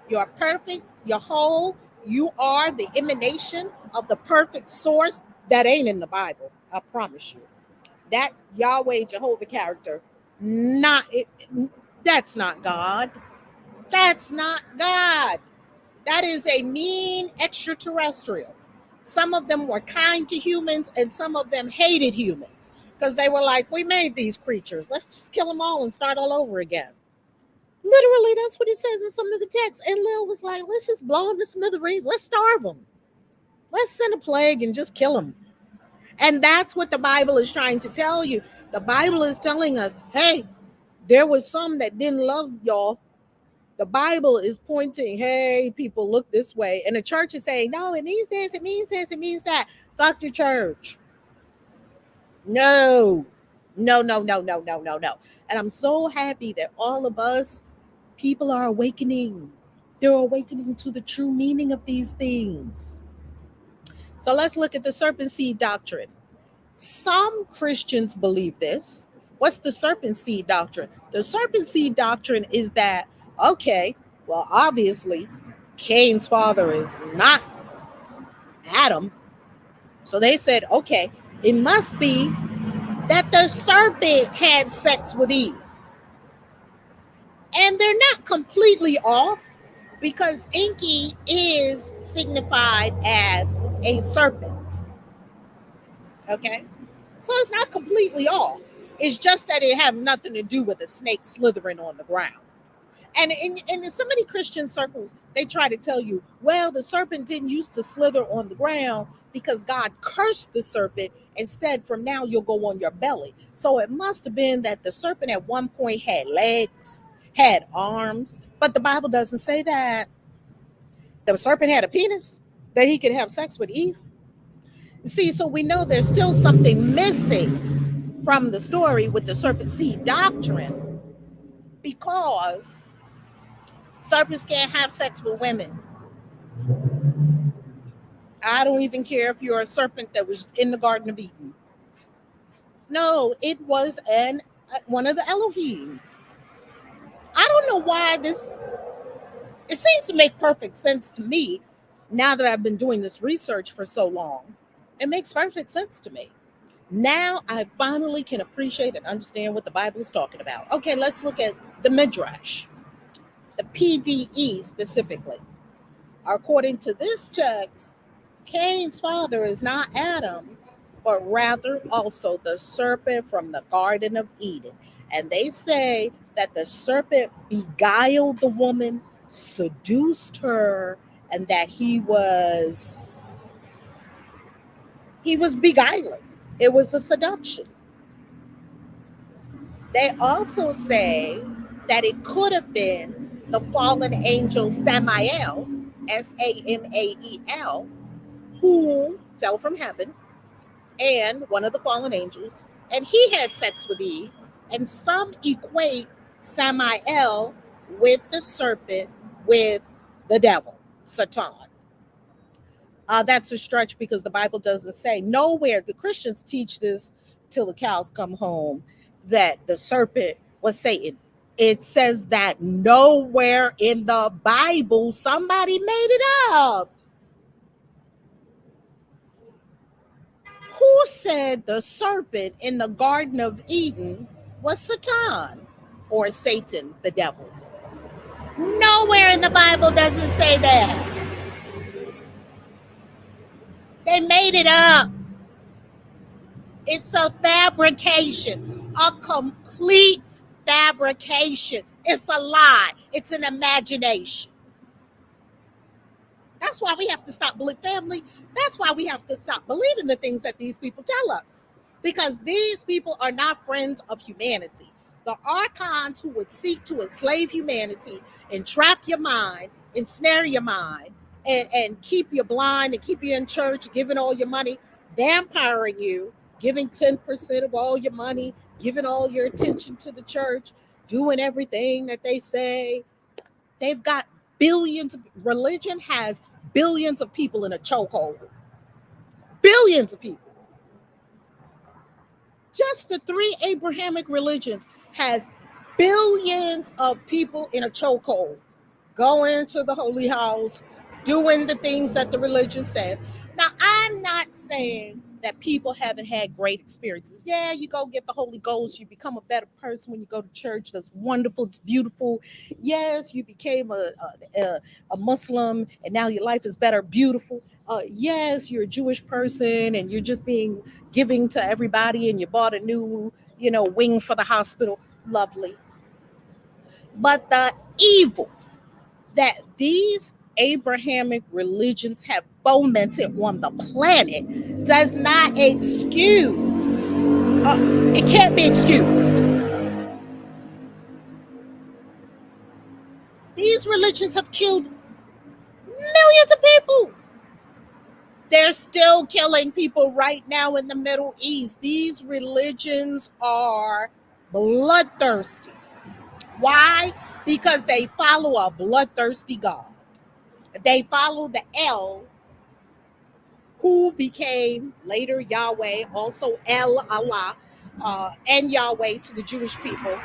You're perfect. You're whole. You are the emanation of the perfect source. That ain't in the Bible. I promise you. That Yahweh Jehovah character, that's not God. That's not God. That is a mean extraterrestrial. Some of them were kind to humans and some of them hated humans because they were like, we made these creatures. Let's just kill them all and start all over again. Literally, that's what it says in some of the texts. And Lil was like, let's just blow them to smithereens. Let's starve them. Let's send a plague and just kill them. And that's what the Bible is trying to tell you. The Bible is telling us, hey, there was some that didn't love y'all. The Bible is pointing, hey, people, look this way. And the church is saying, no, it means this, it means this, it means that. Fuck your church. No, no, no, no, no, no, no, no. And I'm so happy that all of us, people are awakening. They're awakening to the true meaning of these things. So let's look at the serpent seed doctrine. Some Christians believe this. What's the serpent seed doctrine? The serpent seed doctrine is that, okay, well, obviously, Cain's father is not Adam. So they said, okay, it must be that the serpent had sex with Eve. And they're not completely off because Inky is signified as a serpent. Okay? So it's not completely off. It's just that it have nothing to do with a snake slithering on the ground. And in so many Christian circles, they try to tell you, well, the serpent didn't used to slither on the ground because God cursed the serpent and said, from now you'll go on your belly. So it must have been that the serpent at one point had legs, had arms, but the Bible doesn't say that. The serpent had a penis, that he could have sex with Eve. See, so we know there's still something missing from the story with the serpent seed doctrine, because serpents can't have sex with women. I don't even care if you're a serpent that was in the Garden of Eden. No, it was one of the Elohim. I don't know why this. It seems to make perfect sense to me now that I've been doing this research for so long. It makes perfect sense to me. Now I finally can appreciate and understand what the Bible is talking about. Okay, let's look at the Midrash, the PDE specifically. According to this text, Cain's father is not Adam, but rather also the serpent from the Garden of Eden. And they say that the serpent beguiled the woman, seduced her, and that he was beguiling. It was a seduction. They also say that it could have been the fallen angel Samael, Samael, who fell from heaven, and one of the fallen angels, and he had sex with Eve. And some equate Samael with the serpent, with the devil, Satan. That's a stretch because the Bible doesn't say nowhere. The Christians teach this till the cows come home, that the serpent was Satan. It says that nowhere in the Bible. Somebody made it up. Who said the serpent in the Garden of Eden was Satan or Satan, the devil? Nowhere in the Bible does it say that. They made it up. It's a fabrication, a complete fabrication. It's a lie. It's an imagination. That's why we have to stop believing, family. That's why we have to stop believing the things that these people tell us, because these people are not friends of humanity. The archons who would seek to enslave humanity, entrap your mind, ensnare your mind, and keep you blind and keep you in church, giving all your money, vampiring you, giving 10% of all your money, giving all your attention to the church, doing everything that they say. They've got billions. Religion has billions of people in a chokehold. Billions of people. Just the three Abrahamic religions has billions of people in a chokehold, going to the holy house, doing the things that the religion says. Now, I'm not saying that people haven't had great experiences. Yeah, you go get the Holy Ghost, you become a better person when you go to church. That's wonderful, it's beautiful. Yes, you became a Muslim and now your life is better, beautiful. Yes, you're a Jewish person and you're just being giving to everybody and you bought a new, wing for the hospital. Lovely. But the evil that these Abrahamic religions have fomented on the planet does not excuse. It can't be excused. These religions have killed millions of people. They're still killing people right now in the Middle East. These religions are bloodthirsty. Why? Because they follow a bloodthirsty God. They follow the El, who became later Yahweh, also El Allah, and Yahweh to the Jewish people.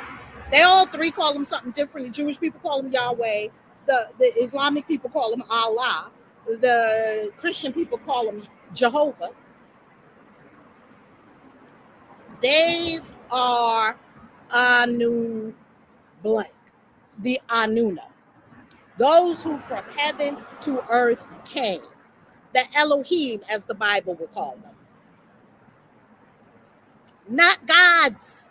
They all three call him something different. The Jewish people call him Yahweh. The Islamic people call him Allah. The Christian people call him Jehovah. These are Anu blank, the Anuna. Those who from heaven to earth came. The Elohim, as the Bible would call them. Not gods.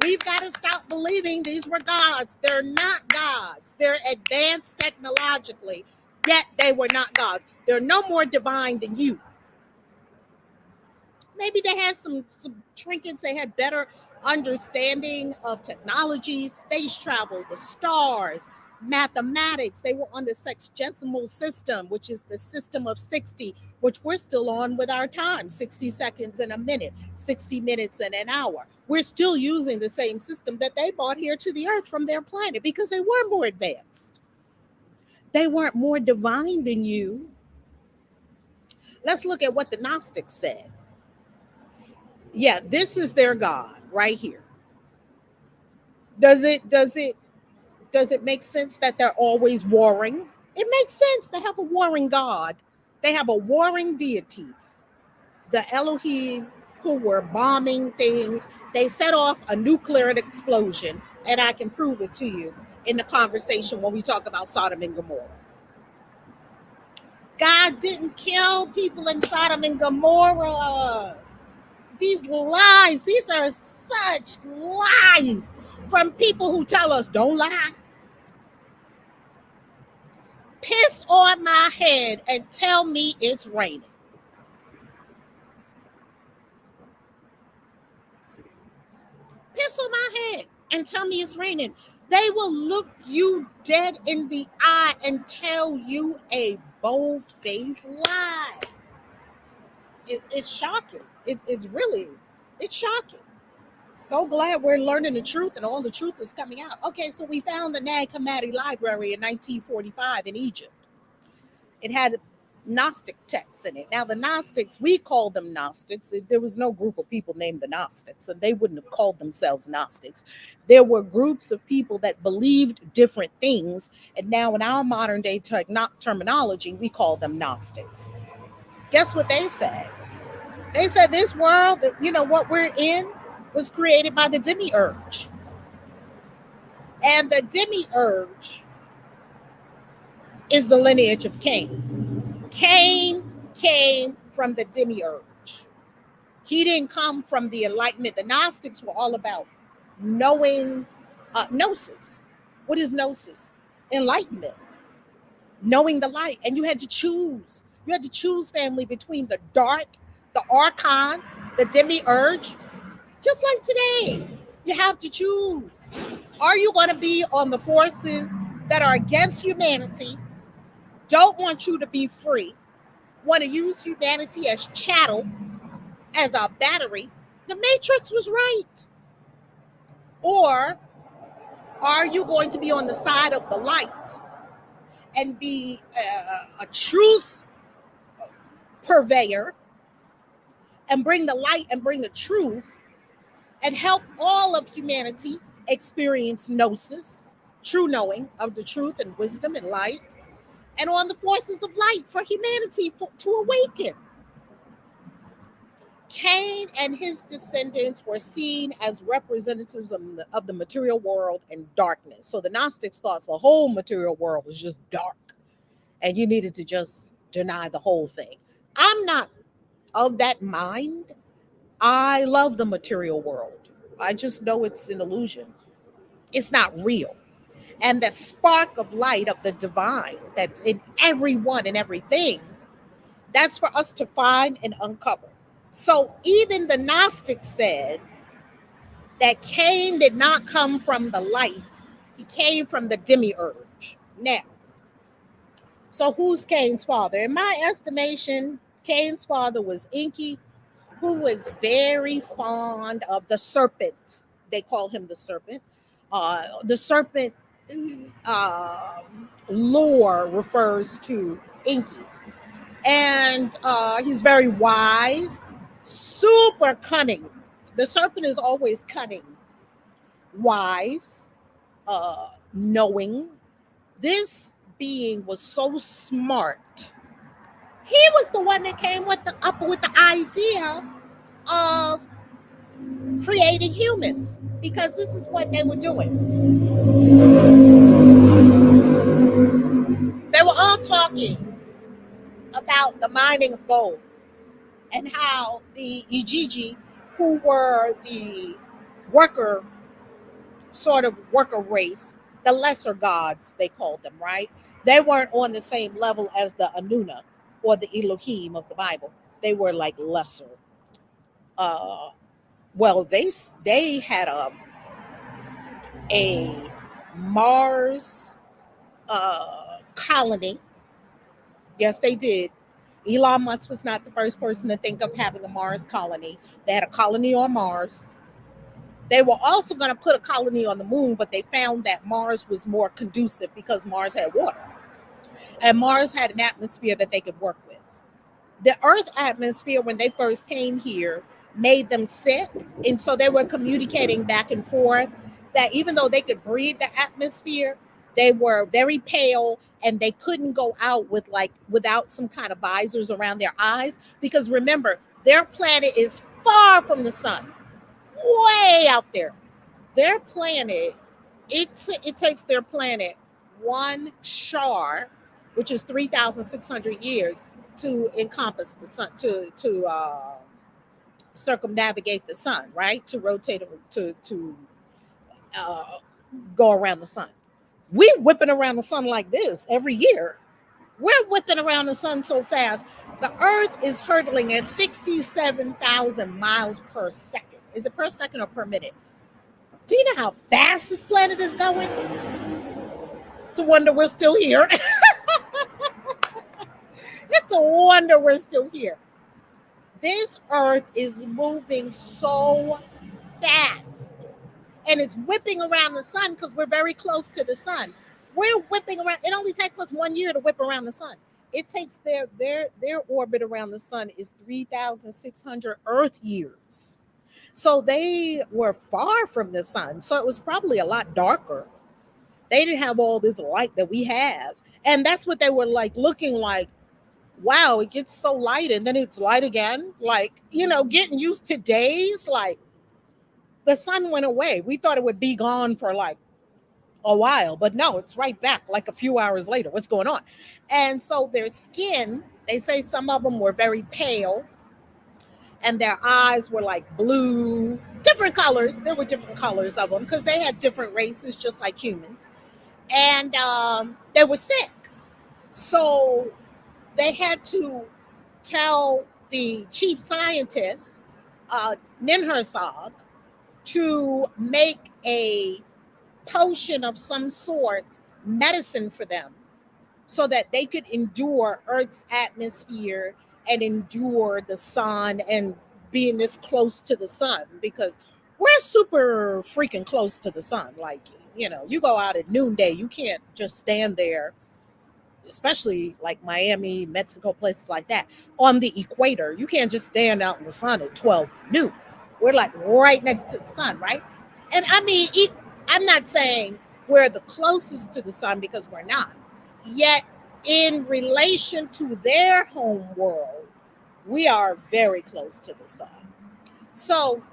We've got to stop believing these were gods. They're not gods. They're advanced technologically, yet they were not gods. They're no more divine than you. Maybe they had some trinkets. They had better understanding of technology, space travel, the stars, mathematics. They were on the sexagesimal system, which is the system of 60, which we're still on with our time, 60 seconds in a minute, 60 minutes in an hour. We're still using the same system that they brought here to the earth from their planet because they were more advanced. They weren't more divine than you. Let's look at what the Gnostics said. Yeah, this is their God right here. Does it make sense that they're always warring? It makes sense. They have a warring God. They have a warring deity. The Elohim, who were bombing things. They set off a nuclear explosion, and I can prove it to you in the conversation when we talk about Sodom and Gomorrah. God didn't kill people in Sodom and Gomorrah. These lies, these are such lies from people who tell us don't lie. Piss on my head and tell me it's raining. Piss on my head and tell me it's raining. They will look you dead in the eye and tell you a bold-faced lie. It's shocking. It's shocking. So glad we're learning the truth and all the truth is coming out. Okay, so we found the Nag Hammadi Library in 1945 in Egypt. It had Gnostic texts in it. Now, the Gnostics, we call them Gnostics. There was no group of people named the Gnostics, and they wouldn't have called themselves Gnostics. There were groups of people that believed different things, and now in our modern day terminology, we call them Gnostics. Guess what they said? They said this world, what we're in, was created by the demiurge. And the demiurge is the lineage of Cain. Cain came from the demiurge. He didn't come from the enlightenment. The Gnostics were all about knowing gnosis. What is gnosis? Enlightenment. Knowing the light. And you had to choose. You had to choose, family, between the dark, the archons, the demiurge. Just like today, you have to choose. Are you going to be on the forces that are against humanity, don't want you to be free, want to use humanity as chattel, as a battery? The Matrix was right. Or are you going to be on the side of the light and be a truth purveyor and bring the light and bring the truth and help all of humanity experience gnosis, true knowing of the truth and wisdom and light, and on the forces of light for humanity to awaken? Cain and his descendants were seen as representatives of the material world and darkness. So the Gnostics thought the whole material world was just dark, and you needed to just deny the whole thing. I'm not of that mind. I love the material world. I just know it's an illusion. It's not real. And the spark of light of the divine that's in everyone and everything, that's for us to find and uncover. So even the Gnostics said that Cain did not come from the light. He came from the demiurge. Now, so who's Cain's father? In my estimation, Cain's father was Enki, who was very fond of the serpent. They call him the serpent. The serpent lore refers to Enki. And he's very wise, super cunning. The serpent is always cunning, wise, knowing. This being was so smart. He was the one that came with the idea of creating humans, because this is what they were doing. They were all talking about the mining of gold and how the Ijiji, who were the worker, sort of worker race, the lesser gods, they called them, right? They weren't on the same level as the Annunaki or the Elohim of the Bible. They were like lesser. Well, they had a Mars colony. Yes, they did. Elon Musk was not the first person to think of having a Mars colony. They had a colony on Mars. They were also going to put a colony on the moon, but they found that Mars was more conducive because Mars had water. And Mars had an atmosphere that they could work with. The Earth atmosphere, when they first came here, made them sick. And so they were communicating back and forth that even though they could breathe the atmosphere, they were very pale and they couldn't go out without some kind of visors around their eyes. Because remember, their planet is far from the sun, way out there. Their planet, it takes their planet one shar, which is 3,600 years, to encompass the sun, to circumnavigate the sun, right? To rotate, to go around the sun. We're whipping around the sun like this every year. We're whipping around the sun so fast. The Earth is hurtling at 67,000 miles per second. Is it per second or per minute? Do you know how fast this planet is going? It's a wonder we're still here. It's a wonder we're still here. This Earth is moving so fast. And it's whipping around the sun because we're very close to the sun. We're whipping around. It only takes us 1 year to whip around the sun. It takes their orbit around the sun is 3,600 Earth years. So they were far from the sun. So it was probably a lot darker. They didn't have all this light that we have. And that's what they were like, looking like, wow, it gets so light and then it's light again. Like, getting used to days. Like, the sun went away. We thought it would be gone for like a while, but no, it's right back like a few hours later. What's going on? And so their skin, they say some of them were very pale and their eyes were like blue, different colors. There were different colors of them because they had different races, just like humans. And they were sick. So they had to tell the chief scientist, Ninhursag, to make a potion of some sorts, medicine for them, so that they could endure Earth's atmosphere and endure the sun and being this close to the sun, because we're super freaking close to the sun. Like, you go out at noonday, you can't just stand there, especially like Miami, Mexico, places like that, on the equator. You can't just stand out in the sun at 12 noon. We're like right next to the sun, right? And I mean, I'm not saying we're the closest to the sun because we're not. Yet, in relation to their home world, we are very close to the sun. So,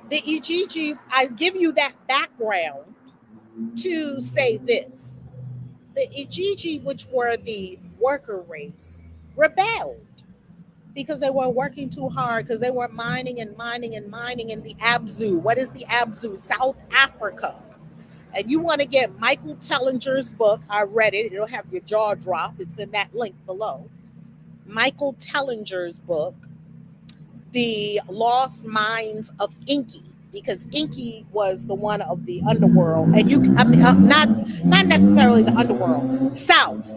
the Ijiji, I give you that background to say this. The Ijiji, which were the worker race, rebelled because they were working too hard, because they were mining and mining and mining in the Abzu. What is the Abzu? South Africa. And you want to get Michael Tellinger's book. I read it. It'll have your jaw drop. It's in that link below. Michael Tellinger's book, The Lost Mines of Enki. because Enki was the one of the underworld, and I mean, not necessarily the underworld, south,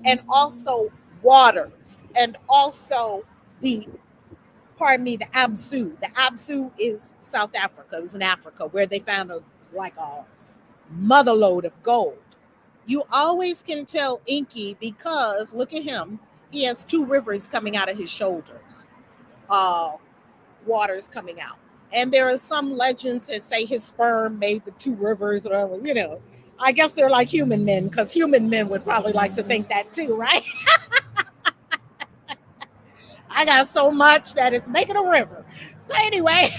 and also waters, and also the pardon me, the Absu. The Absu is South Africa. It was in Africa where they found like a motherload of gold. You always can tell Enki because look at him. He has two rivers coming out of his shoulders. Uh, Waters coming out. And there are some legends that say his sperm made the two rivers, or I guess they're like human men, because human men would probably like to think that too, right? I got so much that it's making a river. So anyway,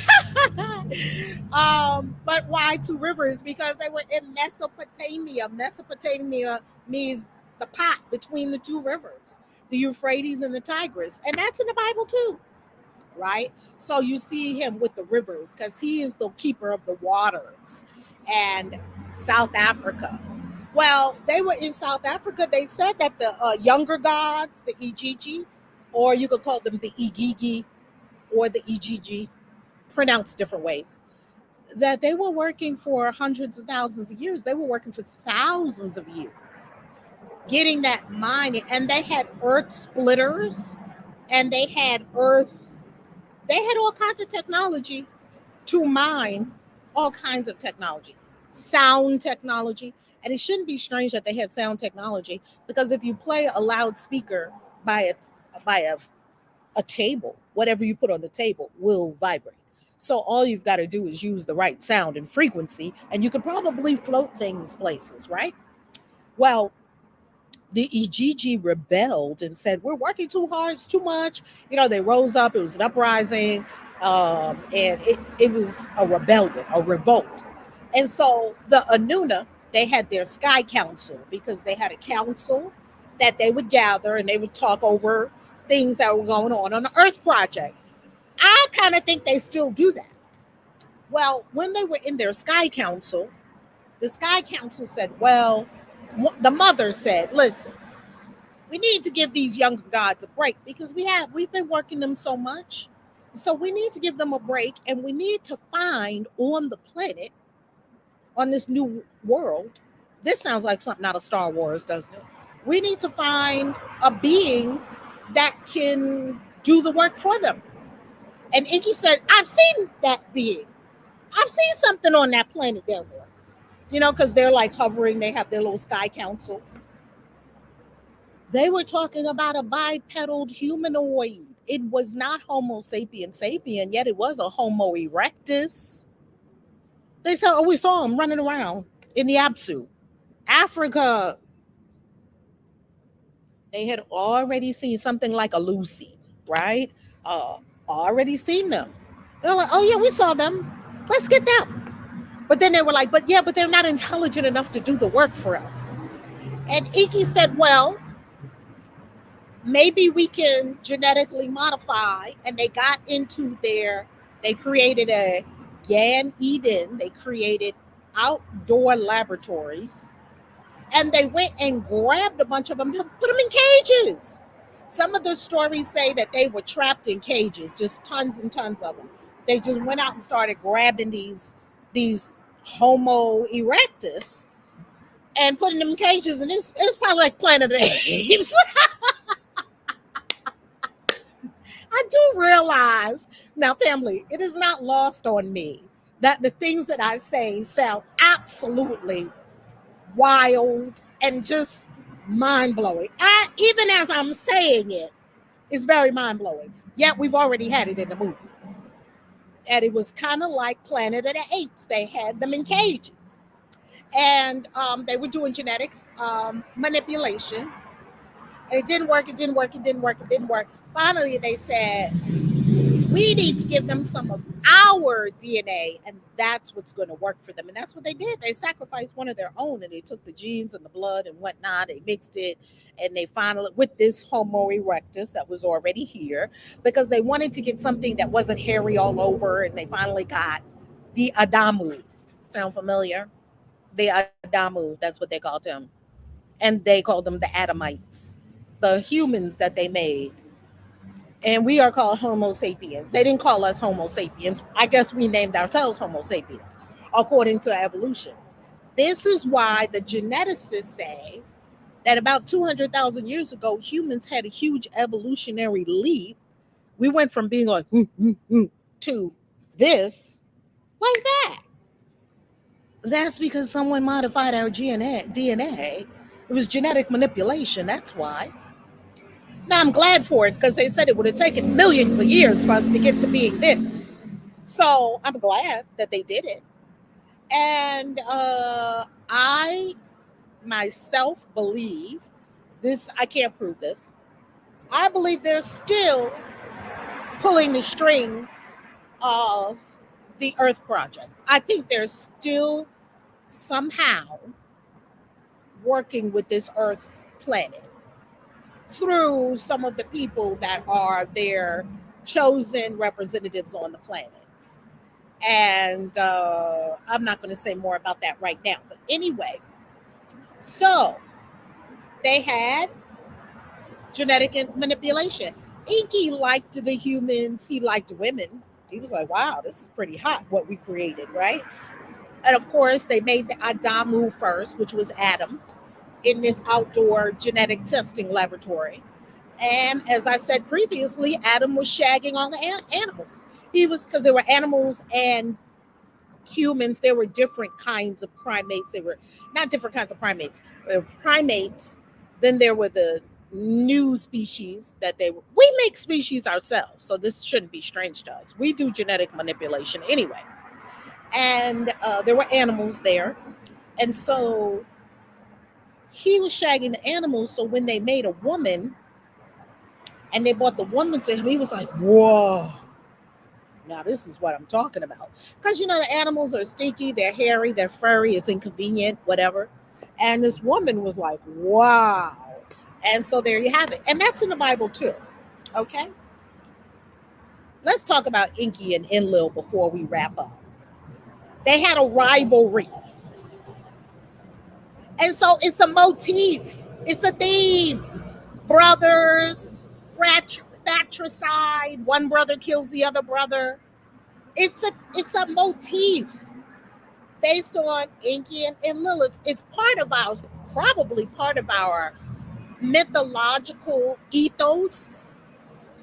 but why two rivers? Because they were in Mesopotamia. Mesopotamia means the pot between the two rivers, the Euphrates and the Tigris, and that's in the Bible too, right? So you see him with the rivers because he is the keeper of the waters. And South Africa. Well, they were in South Africa. They said that the younger gods, the Igigi, or you could call them the Igigi or the Igigi, pronounced different ways, that they were working for hundreds of thousands of years. They were working for thousands of years, getting that mining. And they had earth splitters, and they had all kinds of technology to mine all kinds of technology, sound technology. And it shouldn't be strange that they had sound technology, because if you play a loudspeaker by a table, whatever you put on the table will vibrate. So all you've got to do is use the right sound and frequency, and you could probably float things places, right? Well, the Igigi rebelled and said, we're working too hard, it's too much. They rose up, it was an uprising, and it was a rebellion, a revolt. And so the Annuna, they had their sky council, because they had a council that they would gather and they would talk over things that were going on the Earth Project. I kind of think they still do that. Well, when they were in their sky council, the sky council said, well, the mother said, listen, we need to give these younger gods a break, because we've been working them so much. So we need to give them a break, and we need to find on the planet, on this new world. This sounds like something out of Star Wars, doesn't it? We need to find a being that can do the work for them. And Enki said, I've seen that being. I've seen something on that planet down there. Because they're like hovering, they have their little sky council. They were talking about a bipedal humanoid. It was not Homo sapien, yet it was a Homo erectus. They said, we saw him running around in the Absu, Africa. They had already seen something like a Lucy, right? Already seen them. They're like, oh yeah, we saw them. Let's get them. But then they were like, but they're not intelligent enough to do the work for us. And Enki said, well, maybe we can genetically modify. And they got into they created a Gan Eden. They created outdoor laboratories. And they went and grabbed a bunch of them, put them in cages. Some of the stories say that they were trapped in cages, just tons and tons of them. They just went out and started grabbing these Homo erectus and putting them in cages. And it's probably like Planet of the Apes. I do realize, now family, it is not lost on me that the things that I say sound absolutely wild and just mind-blowing. Even as I'm saying it, it's very mind-blowing. Yet we've already had it in the movies. And it was kind of like Planet of the Apes. They had them in cages. And they were doing genetic manipulation. And it didn't work. Finally, they said, we need to give them some of our DNA, and that's what's going to work for them. And that's what they did. They sacrificed one of their own, and they took the genes and the blood and whatnot. They mixed it, and they finally, with this Homo erectus that was already here, because they wanted to get something that wasn't hairy all over, and they finally got the Adamu. Sound familiar? The Adamu, that's what they called him. And they called them the Adamites, the humans that they made. And we are called Homo sapiens. They didn't call us Homo sapiens. I guess we named ourselves Homo sapiens according to evolution. This is why the geneticists say that about 200,000 years ago, humans had a huge evolutionary leap. We went from being like, to this, like that. That's because someone modified our DNA. It was genetic manipulation. That's why. Now I'm glad for it because they said it would have taken millions of years for us to get to being this. So I'm glad that they did it. And I myself believe this, I can't prove this. I believe they're still pulling the strings of the Earth Project. I think they're still somehow working with this Earth planet through some of the people that are their chosen representatives on the planet. And I'm not going to say more about that right now. But anyway, so they had genetic manipulation. Inky liked the humans, he liked women. He was like, wow, this is pretty hot what we created, right? And of course, they made the Adamu first, which was Adam, in this outdoor genetic testing laboratory. And as I said previously, Adam was shagging all the animals. He was, because there were animals and humans, there were different kinds of primates. They were not different kinds of primates. There were primates. Then there were the new species that we make species ourselves. So this shouldn't be strange to us. We do genetic manipulation anyway. And there were animals there. And so he was shagging the animals. So when they made a woman and they brought the woman to him, he was like, whoa. Now, this is what I'm talking about. Because, you know, the animals are stinky, they're hairy, they're furry, it's inconvenient, whatever. And this woman was like, wow. And so there you have it. And that's in the Bible too. Okay? Let's talk about Inky and Enlil before we wrap up. They had a rivalry. And so it's a motif. It's a theme. Brothers, fratricide, one brother kills the other brother. It's a motif based on Inky and Lilith. It's probably part of our mythological ethos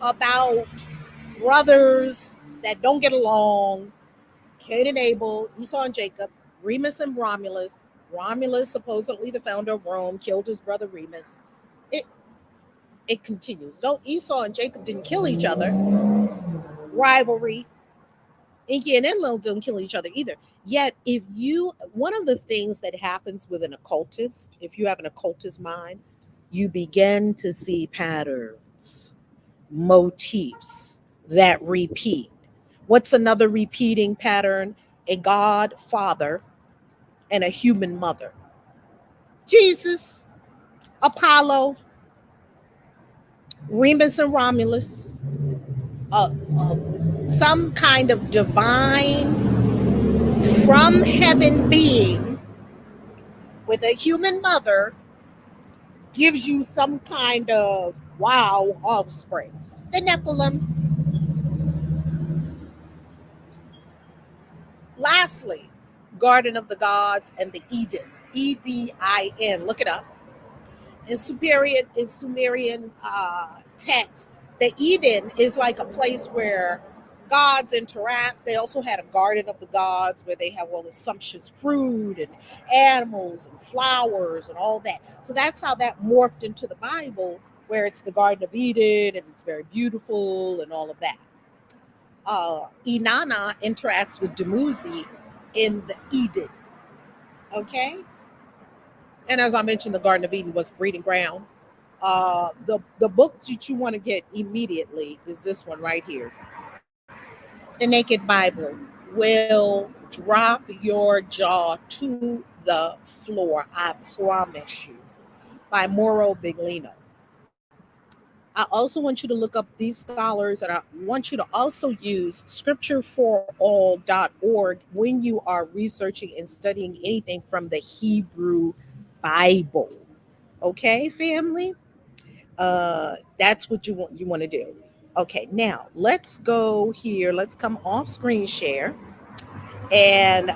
about brothers that don't get along. Cain and Abel, Esau and Jacob, Remus and Romulus. Romulus, supposedly the founder of Rome, killed his brother Remus. It continues. No, Esau and Jacob didn't kill each other. Rivalry. Inky and Enlil don't kill each other either. Yet, one of the things that happens with an occultist, if you have an occultist mind, you begin to see patterns, motifs that repeat. What's another repeating pattern? A God father and a human mother. Jesus, Apollo, Remus and Romulus, some kind of divine from heaven being with a human mother gives you some kind of wow offspring. The Nephilim. Lastly, Garden of the Gods and the Eden. Edin. Look it up. In Sumerian text, the Eden is like a place where gods interact. They also had a Garden of the Gods where they have all the sumptuous fruit and animals and flowers and all that. So that's how that morphed into the Bible, where it's the Garden of Eden and it's very beautiful and all of that. Inanna interacts with Dumuzi in the Eden. Okay? And as I mentioned, the Garden of Eden was breeding ground. The book that you want to get immediately is this one right here. The Naked Bible will drop your jaw to the floor. I promise you. By Mauro Biglino. I also want you to look up these scholars, and I want you to also use scriptureforall.org when you are researching and studying anything from the Hebrew Bible. Okay, family? That's what you want to do. Okay, now let's go here. Let's come off screen share. And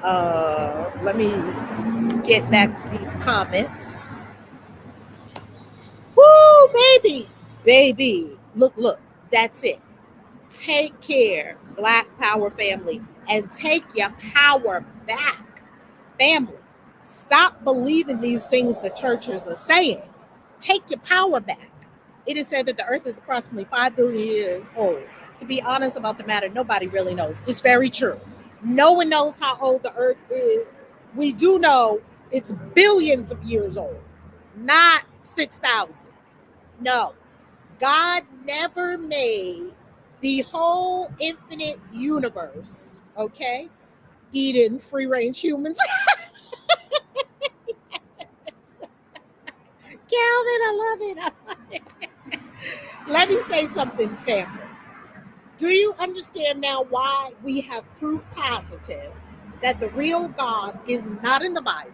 let me get back to these comments. Woo, baby. Baby. Look. That's it. Take care, Black Power family, and take your power back, family. Stop believing these things the churches are saying. Take your power back. It is said that the earth is approximately 5 billion years old. To be honest about the matter, nobody really knows. It's very true. No one knows how old the earth is. We do know it's billions of years old, not 6,000. No, God never made the whole infinite universe, okay? Eden, free range humans. Calvin, I love it. Let me say something, family. Do you understand now why we have proof positive that the real God is not in the Bible?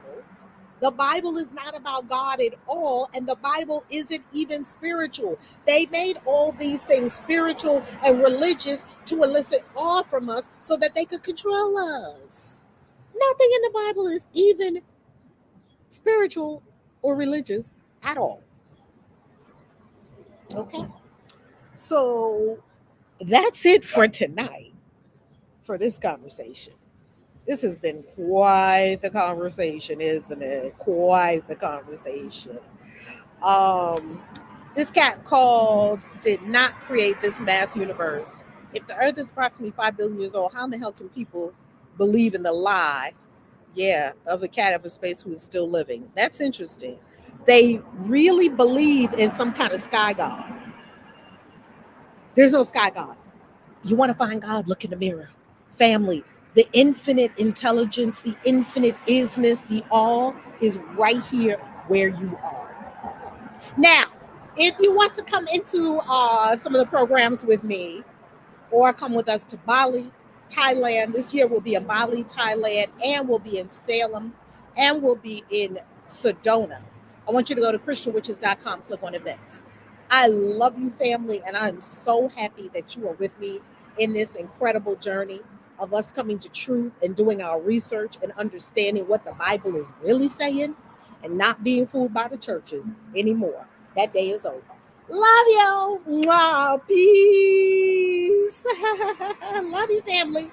The Bible is not about God at all, and the Bible isn't even spiritual. They made all these things spiritual and religious to elicit awe from us so that they could control us. Nothing in the Bible is even spiritual or religious at all. Okay? So that's it for tonight, for this conversation. This has been quite the conversation, isn't it? Quite the conversation. This cat called did not create this mass universe. If the earth is approximately 5 billion years old, how in the hell can people believe in the lie, of a cat up in space who is still living? That's interesting. They really believe in some kind of sky god. There's no sky god. You want to find God? Look in the mirror. Family, the infinite intelligence, the infinite isness, the all is right here where you are. Now, if you want to come into some of the programs with me or come with us to Bali, Thailand, this year we'll be in Bali, Thailand, and we'll be in Salem, and we'll be in Sedona. I want you to go to christianwitches.com, click on events. I love you, family, and I'm so happy that you are with me in this incredible journey of us coming to truth and doing our research and understanding what the Bible is really saying and not being fooled by the churches anymore. That day is over. Love you. Wow. Peace. Love you, family.